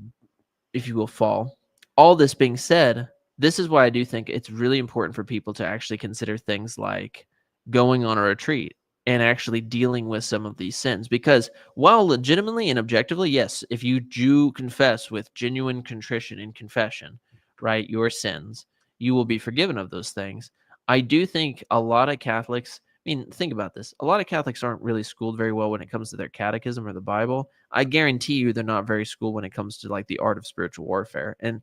if you will, fall. All this being said, this is why I do think it's really important for people to actually consider things like going on a retreat and actually dealing with some of these sins. Because while legitimately and objectively, yes, if you do confess with genuine contrition and confession, right, your sins, you will be forgiven of those things. I do think a lot of Catholics, I mean, think about this. A lot of Catholics aren't really schooled very well when it comes to their catechism or the Bible. I guarantee you they're not very schooled when it comes to like the art of spiritual warfare. And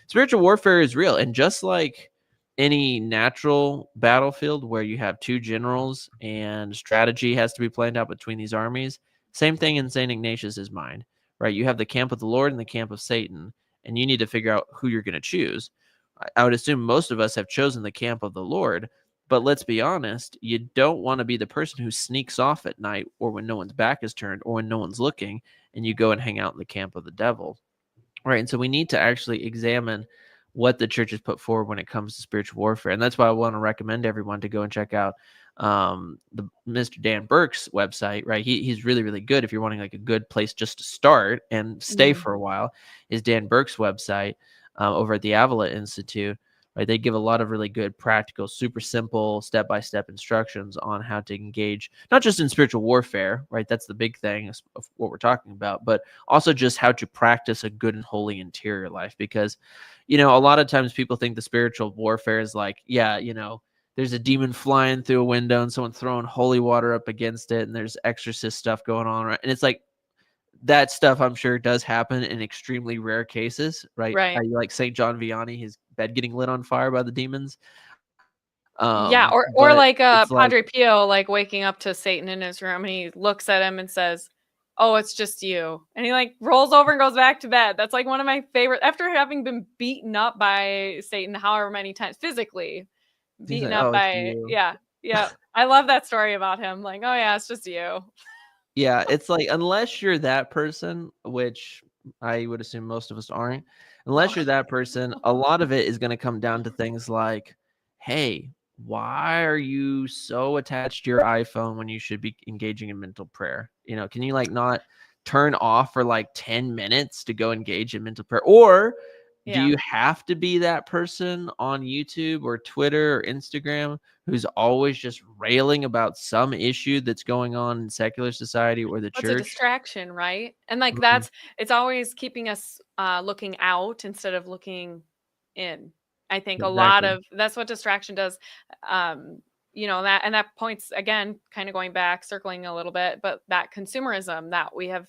spiritual warfare is real. And just like any natural battlefield where you have two generals and strategy has to be planned out between these armies, same thing in St. Ignatius's mind, right? You have the camp of the Lord and the camp of Satan, and you need to figure out who you're going to choose. I would assume most of us have chosen the camp of the Lord, but let's be honest, you don't want to be the person who sneaks off at night or when no one's back is turned or when no one's looking and you go and hang out in the camp of the devil. Right. And so we need to actually examine what the church has put forward when it comes to spiritual warfare. And that's why I want to recommend everyone to go and check out the Mr. Dan Burke's website, right? He's really, really good. If you're wanting like a good place just to start and stay Mhm. for a while, is Dan Burke's website over at the Avila Institute. Right, they give a lot of really good, practical, super simple, step-by-step instructions on how to engage, not just in spiritual warfare, right? That's the big thing of what we're talking about, but also just how to practice a good and holy interior life. Because, a lot of times people think the spiritual warfare is like, yeah, there's a demon flying through a window and someone throwing holy water up against it, and there's exorcist stuff going on, right? And it's like, that stuff I'm sure does happen in extremely rare cases, right? Right. Like St. John Vianney, his bed getting lit on fire by the demons. Yeah, or But like, it's like, Padre Pio, like, waking up to Satan in his room, and he looks at him and says, "Oh, it's just you." And he, like, rolls over and goes back to bed. That's, like, one of my favorite after having been beaten up by Satan however many times physically, he's beaten like, up oh, it's by you. yeah, yeah. I love that story about him, like, "Oh, yeah, it's just you." Yeah, it's like unless you're that person, which I would assume most of us aren't, No. unless you're that person, a lot of it is going to come down to things like, hey, why are you so attached to your iPhone when you should be engaging in mental prayer? Can you like not turn off for like 10 minutes to go engage in mental prayer? Or do Yeah. you have to be that person on YouTube or Twitter or Instagram who's always just railing about some issue that's going on in secular society or the It's a church? distraction, right? And, like, Mhm. it's always keeping us, looking out instead of looking in. I think a lot Exactly. of that's what distraction does. That points again, kind of going back, circling a little bit, but that consumerism that we have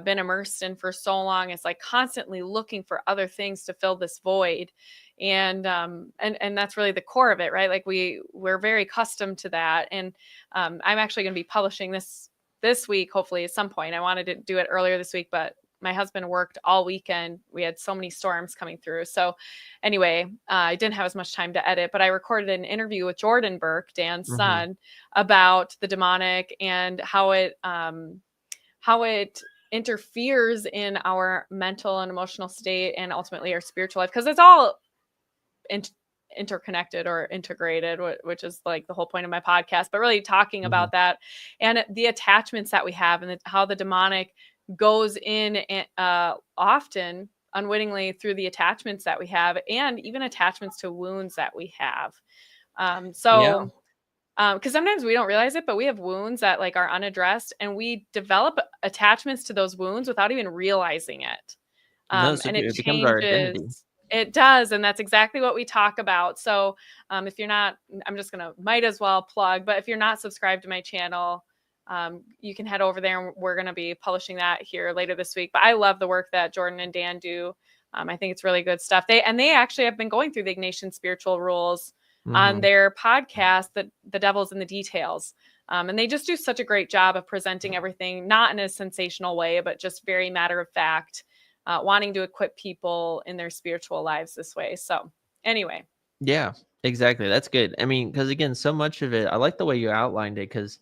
been immersed in for so long is like constantly looking for other things to fill this void. And that's really the core of it, right? Like we're very accustomed to that. And I'm actually going to be publishing this week, hopefully at some point. I wanted to do it earlier this week, but my husband worked all weekend. We had so many storms coming through. So anyway, I didn't have as much time to edit, but I recorded an interview with Jordan Burke, Dan's Mhm. son, about the demonic and how it interferes in our mental and emotional state and ultimately our spiritual life, because it's all in- interconnected or integrated, which is like the whole point of my podcast, but really talking Mhm. about that and the attachments that we have and how the demonic goes in often unwittingly through the attachments that we have and even attachments to wounds that we have. Um, Yeah. so because sometimes we don't realize it, but we have wounds that like are unaddressed, and we develop attachments to those wounds without even realizing it. No, so And it it becomes our changes. identity. It does, and that's exactly what we talk about. So, if you're not, I'm just gonna might as well plug. But if you're not subscribed to my channel, you can head over there, and we're gonna be publishing that here later this week. But I love the work that Jordan and Dan do. I think it's really good stuff. They actually have been going through the Ignatian spiritual rules on Mhm. their podcast, the Devil's in the Details. And they just do such a great job of presenting everything, not in a sensational way, but just very matter of fact, wanting to equip people in their spiritual lives this way. So, anyway, Yeah, exactly. That's good. I mean, because again, so much of it, I like the way you outlined it because,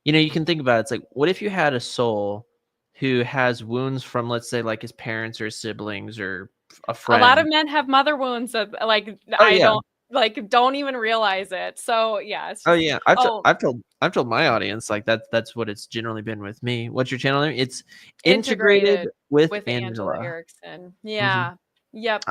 you can think about it. It's like, what if you had a soul who has wounds from, let's say, like his parents or his siblings or a a lot of friend? men have mother wounds. That, like, Oh, I yeah. don't. like don't even realize it. So yeah, it's Oh just yeah, I've told my audience like that's what it's generally been with me. What's your channel name? It's Integrated integrated with with Angela Angela. Erickson. Hmm. Yeah. Yep.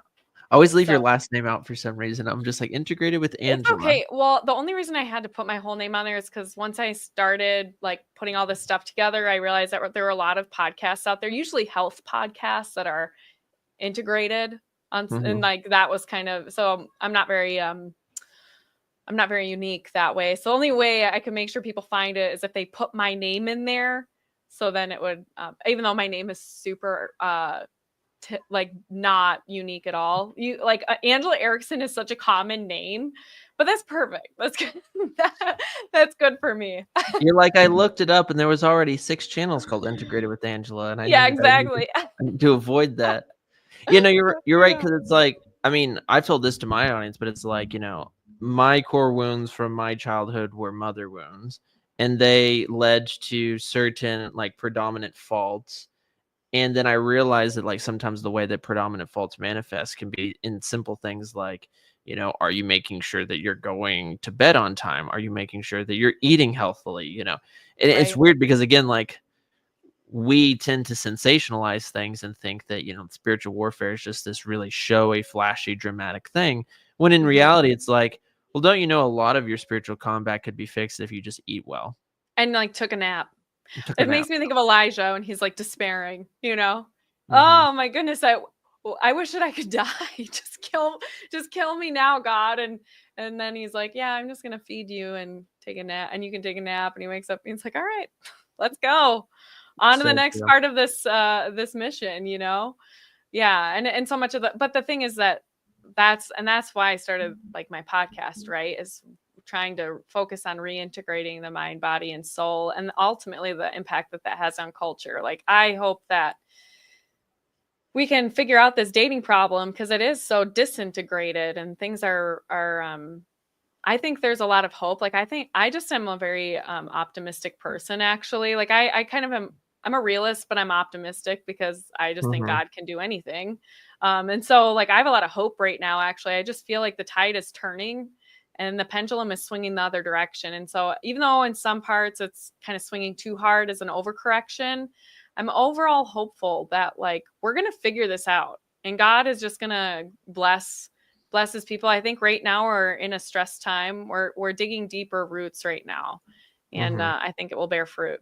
Always leave your So last name out for some reason. I'm just like Integrated with it's Angela. okay. Well, the only reason I had to put my whole name on there is because once I started like putting all this stuff together, I realized that there were a lot of podcasts out there, usually health podcasts that are integrated on, and Hmm. like that was kind of, so I'm not very unique that way. So the only way I can make sure people find it is if they put my name in there. So then it would, even though my name is super like not unique at all. You like Angela Erickson is such a common name, but that's perfect. That's good. That's good for me. You're like, I looked it up and there was already 6 channels called Integrated with Angela, and Yeah, I exactly. need to avoid that. You know, you're right, Yeah. because it's like, I mean, I've told this to my audience, but it's like, you know, my core wounds from my childhood were mother wounds, and they led to certain like predominant faults. And then I realized that like sometimes the way that predominant faults manifest can be in simple things like, you know, are you making sure that you're going to bed on time? Are you making sure that you're eating healthily? You know, and it's Right. weird because again, like we tend to sensationalize things and think that, you know, spiritual warfare is just this really showy, flashy, dramatic thing. When in Mhm. reality, it's like, well, don't you know a lot of your spiritual combat could be fixed if you just eat well And like took a nap. and took a It nap? makes me think of Elijah when he's like despairing, you know? Hmm. Oh my goodness, I wish that I could die. Just kill me now, God. And then he's like, yeah, I'm just gonna feed you and take a nap, and you can take a nap. And he wakes up and he's like, all right, let's go on to the So next true. part of this mission, you know? Yeah, and so much of the, but the thing is that that's why I started like my podcast, right? Is trying to focus on reintegrating the mind, body, and soul, and ultimately the impact that that has on culture. Like I hope that we can figure out this dating problem because it is so disintegrated and things are I think there's a lot of hope. Like I think I just am a very optimistic person actually. Like I kind of am, I'm a realist, but I'm optimistic because I just think Hmm. God can do anything. And so like I have a lot of hope right now actually. I just feel like the tide is turning and the pendulum is swinging the other direction. And so even though in some parts it's kind of swinging too hard as an overcorrection, I'm overall hopeful that like we're going to figure this out and God is just going to bless his people. I think right now we're in a stress time. We're digging deeper roots right now, and Hmm. I think it will bear fruit.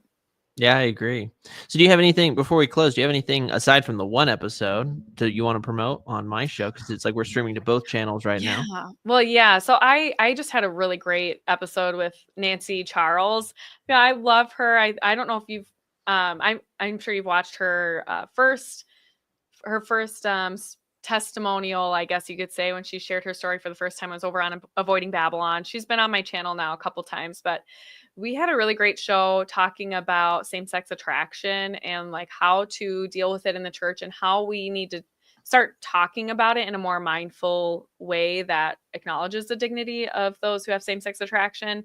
Yeah, I agree. So do you have anything before we close? Do you have anything aside from the one episode that you want to promote on my show? Because it's like we're streaming to both channels right Yeah. now. Well, yeah. So I just had a really great episode with Nancy Charles. Yeah, I love her. I don't know if you've I'm sure you've watched her first testimonial, I guess you could say, when she shared her story for the first time was over on Avoiding Babylon. She's been on my channel now a couple times, but we had a really great show talking about same-sex attraction and like how to deal with it in the church and how we need to start talking about it in a more mindful way that acknowledges the dignity of those who have same-sex attraction.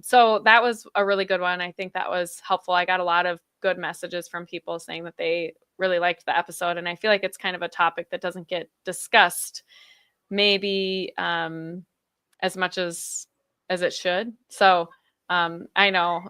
So that was a really good one. I think that was helpful. I got a lot of good messages from people saying that they really liked the episode, and I feel like it's kind of a topic that doesn't get discussed maybe as much as it should. So I know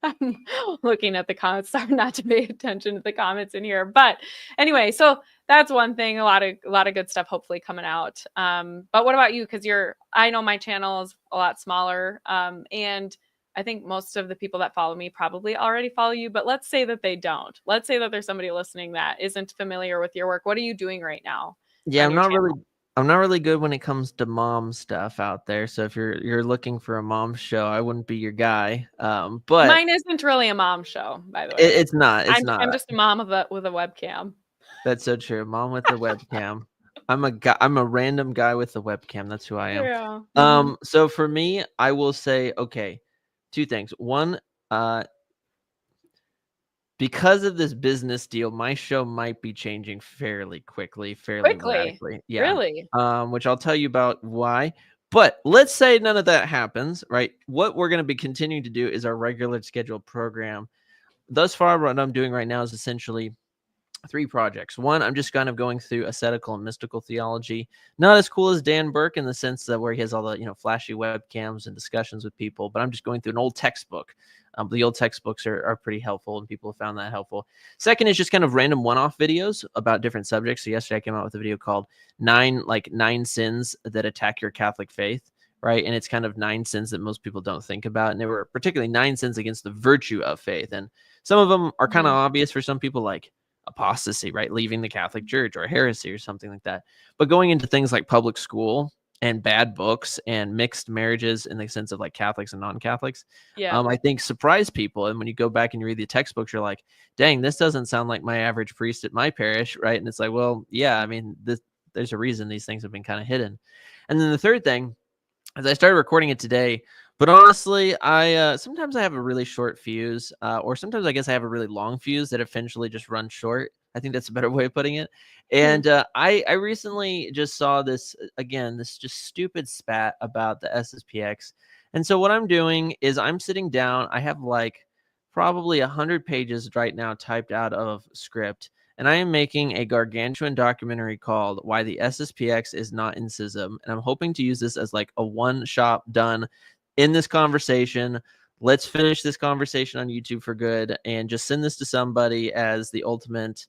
I'm looking at the comments, sorry not to pay attention to the comments in here, but anyway, so that's one thing. A lot of good stuff hopefully coming out. But what about you? Because I know my channel is a lot smaller, and I think most of the people that follow me probably already follow you, but let's say that they don't. Let's say that there's somebody listening that isn't familiar with your work. What are you doing right now Yeah, on your channel? I'm not really good when it comes to mom stuff out there. So if you're looking for a mom show, I wouldn't be your guy. But Mine isn't really a mom show, by the way. it's not. It's I'm not. just a mom with a webcam. That's so true. Mom with the webcam. I'm a guy. I'm a random guy with the webcam. That's who I am. Yeah. Mhm. So for me, I will say, okay, two things. One, uh, because of this business deal, my show might be changing fairly quickly, fairly Quickly. radically. Yeah. Really? Which I'll tell you about why. But let's say none of that happens, right? What we're going to be continuing to do is our regular scheduled program. Thus far, what I'm doing right now is essentially 3 projects. One, I'm just kind of going through ascetical and mystical theology. Not as cool as Dan Burke in the sense that where he has all the flashy webcams and discussions with people, but I'm just going through an old textbook. The old textbooks are pretty helpful, and people have found that helpful. Second is just kind of random one-off videos about different subjects. So yesterday I came out with a video called nine sins that attack your Catholic faith. Right. And it's kind of 9 sins that most people don't think about. And there were particularly 9 sins against the virtue of faith. And some of them are kind of obvious for some people, like apostasy, right? Leaving the Catholic Church, or heresy or something like that. But going into things like public school and bad books and mixed marriages in the sense of like Catholics and non-Catholics, I think surprise people. And when you go back and you read the textbooks, you're like, dang, this doesn't sound like my average priest at my parish, right? And it's like, well, yeah, I mean, there's a reason these things have been kind of hidden. And then the third thing, as I started recording it today, but honestly, I sometimes I have a really short fuse, or sometimes I guess I have a really long fuse that eventually just runs short. I think that's a better way of putting it. And I recently just saw this again, this just stupid spat about the SSPX. And so what I'm doing is I'm sitting down. I have like probably 100 pages right now typed out of script. And I am making a gargantuan documentary called Why the SSPX is Not in Schism. And I'm hoping to use this as like a one-shot done in this conversation. Let's finish this conversation on YouTube for good and just send this to somebody as the ultimate,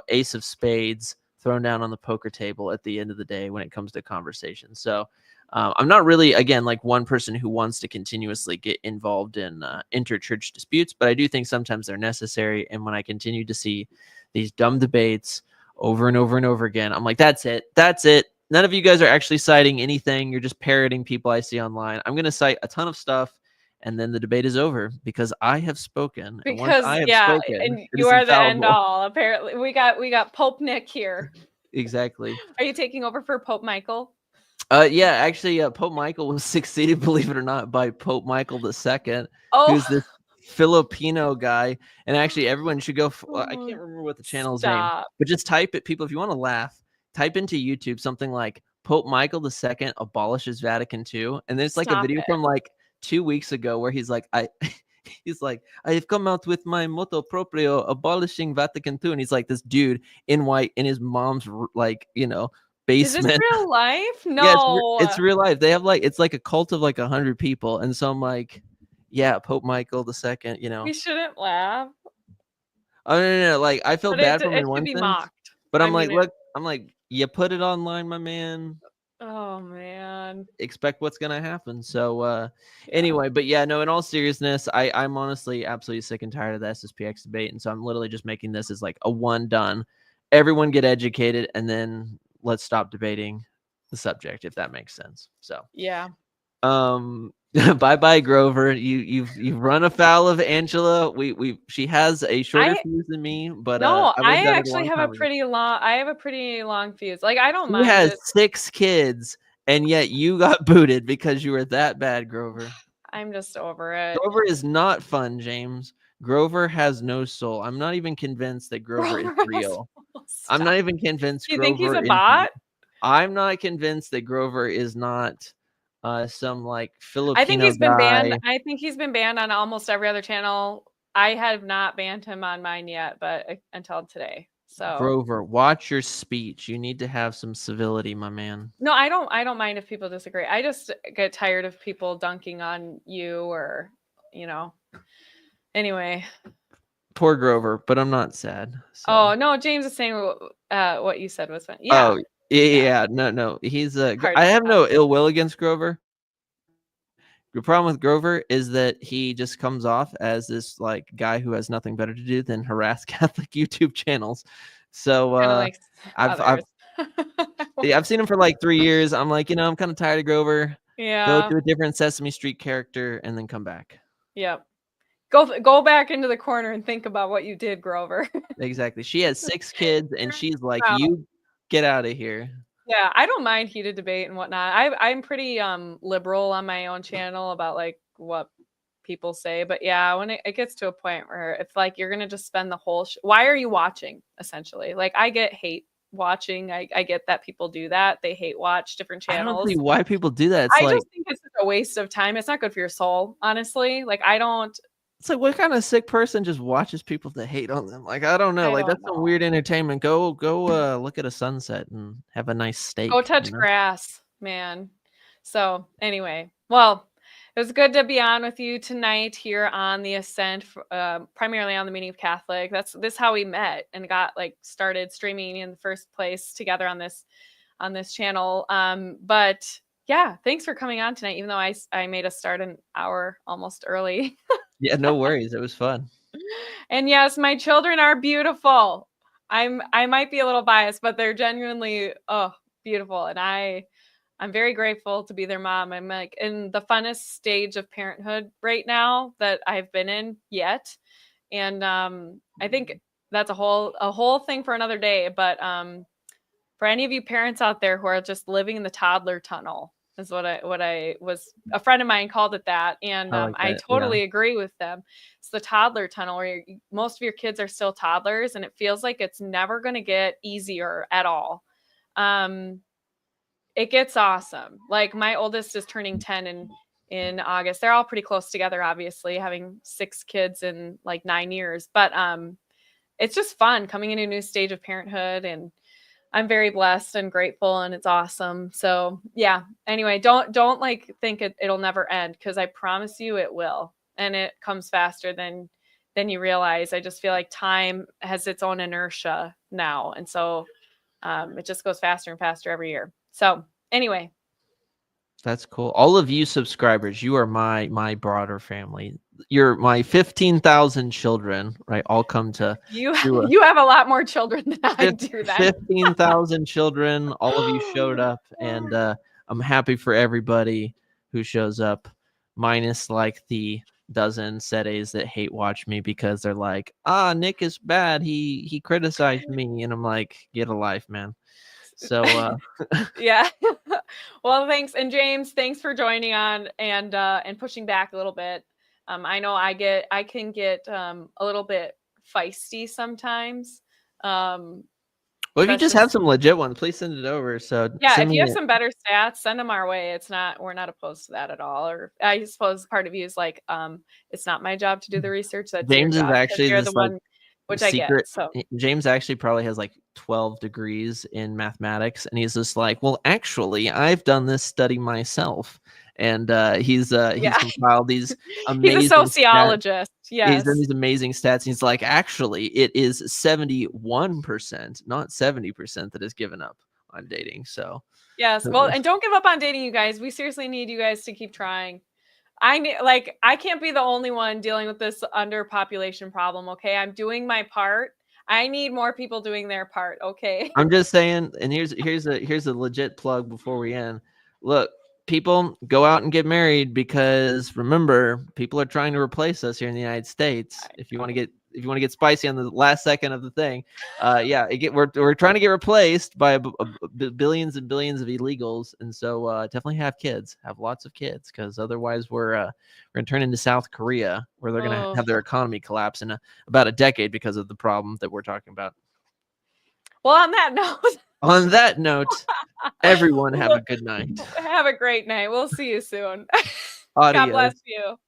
ace of spades thrown down on the poker table at the end of the day when it comes to conversation. So I'm not really, again, like one person who wants to continuously get involved in inter-church disputes, but I do think sometimes they're necessary. And when I continue to see these dumb debates over and over and over again, I'm like, that's it. None of you guys are actually citing anything. You're just parroting people I see online. I'm going to cite a ton of stuff, and then the debate is over because I have spoken. And once I have spoken, and it you is are the end infallible. all. Apparently, we got Pope Nick here. Exactly. Are you taking over for Pope Michael? Yeah, actually, Pope Michael was succeeded, believe it or not, by Pope Michael II, who's this Filipino guy. And actually, everyone should go. I can't remember what the channel's name, but just type it, people. If you want to laugh, type into YouTube something like Pope Michael II abolishes Vatican II, and there's like a video from like 2 weeks ago where he's like, he's like, I have come out with my motu proprio abolishing Vatican II, and he's like this dude in white in his mom's basement. Is this real life? No, Yeah, it's real life. They have it's like a cult of like 100 people, and so I'm like, yeah, Pope Michael II. We shouldn't laugh. Oh no, like I feel bad for him in one sense, mocked. but I'm like, look, you put it online, my man. Oh man, expect what's gonna happen. So anyway, but yeah, no, in all seriousness, I'm honestly absolutely sick and tired of the SSPX debate, and so I'm literally just making this as like a one done. Everyone get educated, and then let's stop debating the subject, if that makes sense. So yeah. Bye Grover. You've run afoul of Angela. She has a shorter fuse than me, but no, I actually have a pretty long fuse. Like I don't mind. She has 6 kids, and yet you got booted because you were that bad, Grover. I'm just over it. Grover is not fun, James. Grover has no soul. I'm not even convinced that Grover is real. I'm not even convinced you Grover think he's a bot? I'm not convinced that Grover is not some like Filipino I think he's guy. been banned. I think he's been banned on almost every other channel. I have not banned him on mine yet, but until today. So Grover, watch your speech. You need to have some civility, my man. No, I don't mind if people disagree. I just get tired of people dunking on you or, Anyway. Poor Grover, but I'm not sad. So. Oh, no, James is saying what you said was fun. Yeah. Oh, yeah. No. He's I have no ill will against Grover. The problem with Grover is that he just comes off as this like guy who has nothing better to do than harass Catholic YouTube channels. So I've seen him for like 3 years. I'm like, I'm kind of tired of Grover. Yeah. Go to a different Sesame Street character and then come back. Yep. Go back into the corner and think about what you did, Grover. Exactly. She has 6 kids and she's like, you get out of here. Yeah, I don't mind heated debate and whatnot. I'm pretty liberal on my own channel about like what people say, but yeah, when it gets to a point where it's like you're gonna just spend the whole why are you watching, essentially? Like I get hate watching. I get that people do that. They hate watch different channels. I don't see why people do that. I just think it's a waste of time. It's not good for your soul, honestly. Like I don't It's like, what kind of sick person just watches people that hate on them? Like, I don't know. I Like, don't that's some know. weird entertainment. Go look at a sunset and have a nice Go steak, touch grass, man. So anyway, well, it was good to be on with you tonight here on the Ascent, primarily on the Meaning of Catholic. This how we met and got like started streaming in the first place together on this channel. But yeah, thanks for coming on tonight. Even though I made us start an hour almost early. Yeah, no worries. It was fun. And yes, my children are beautiful. I might be a little biased, but they're genuinely beautiful, and I'm very grateful to be their mom. I'm like in the funnest stage of parenthood right now that I've been in yet, and I think that's a whole thing for another day. But for any of you parents out there who are just living in the toddler tunnel, is what I was, a friend of mine called it that, and I like I that. Yeah. totally agree with them. It's the toddler tunnel where most of your kids are still toddlers, and it feels like it's never going to get easier at all. Um, it gets awesome. Like my oldest is turning 10 in August. They're all pretty close together, obviously, having 6 kids in like 9 years. But it's just fun coming into a new stage of parenthood, and I'm very blessed and grateful, and it's awesome. So yeah. Anyway, don't like think it'll never end, because I promise you it will, and it comes faster than you realize. I just feel like time has its own inertia now, and so it just goes faster and faster every year. So anyway, That's cool. All of you subscribers, you are my broader family. You're my 15,000 children, right? All come to you a you have a lot more children than I do. Then 15,000 children. All of you showed up, and I'm happy for everybody who shows up, minus like the dozen sedes that hate watch me because they're like, Nick is bad. He criticized me, and I'm like, get a life, man. So yeah. Well, thanks. And James, thanks for joining on and pushing back a little bit. I know I can get a little bit feisty sometimes. well, if you That's just have just some legit ones, please send it over. So yeah, send if you have me. some better stats, send them our way. We're not opposed to that at all. Or I suppose part of you is like, it's not my job to do the research. That's your James is job because actually you're the this like one, which I get. secret. So James actually probably has like 12 degrees in mathematics, and he's just like, well, actually, I've done this study myself, and he's yeah, compiled these he's a amazing stats. sociologist. He's done Yes. these amazing stats. He's like, actually, it is 71%, not 70%, that is given up on dating. So Yes. Well, and don't give up on dating, you guys. We seriously need you guys to keep trying. I can't be the only one dealing with this underpopulation problem, okay? I'm doing my part. I need more people doing their part, okay? I'm just saying, and here's a legit plug before we end. Look, people, go out and get married, because remember, people are trying to replace us here in the United States. If you want to get spicy on the last second of the thing, we're trying to get replaced by billions and billions of illegals, and so definitely have kids, have lots of kids, because otherwise we're gonna turn into South Korea, where they're gonna Oh. have their economy collapse in about a decade because of the problem that we're talking about. Well, on that note, On that note, everyone have a good night. have a great night. We'll see you soon. God Adios. bless you.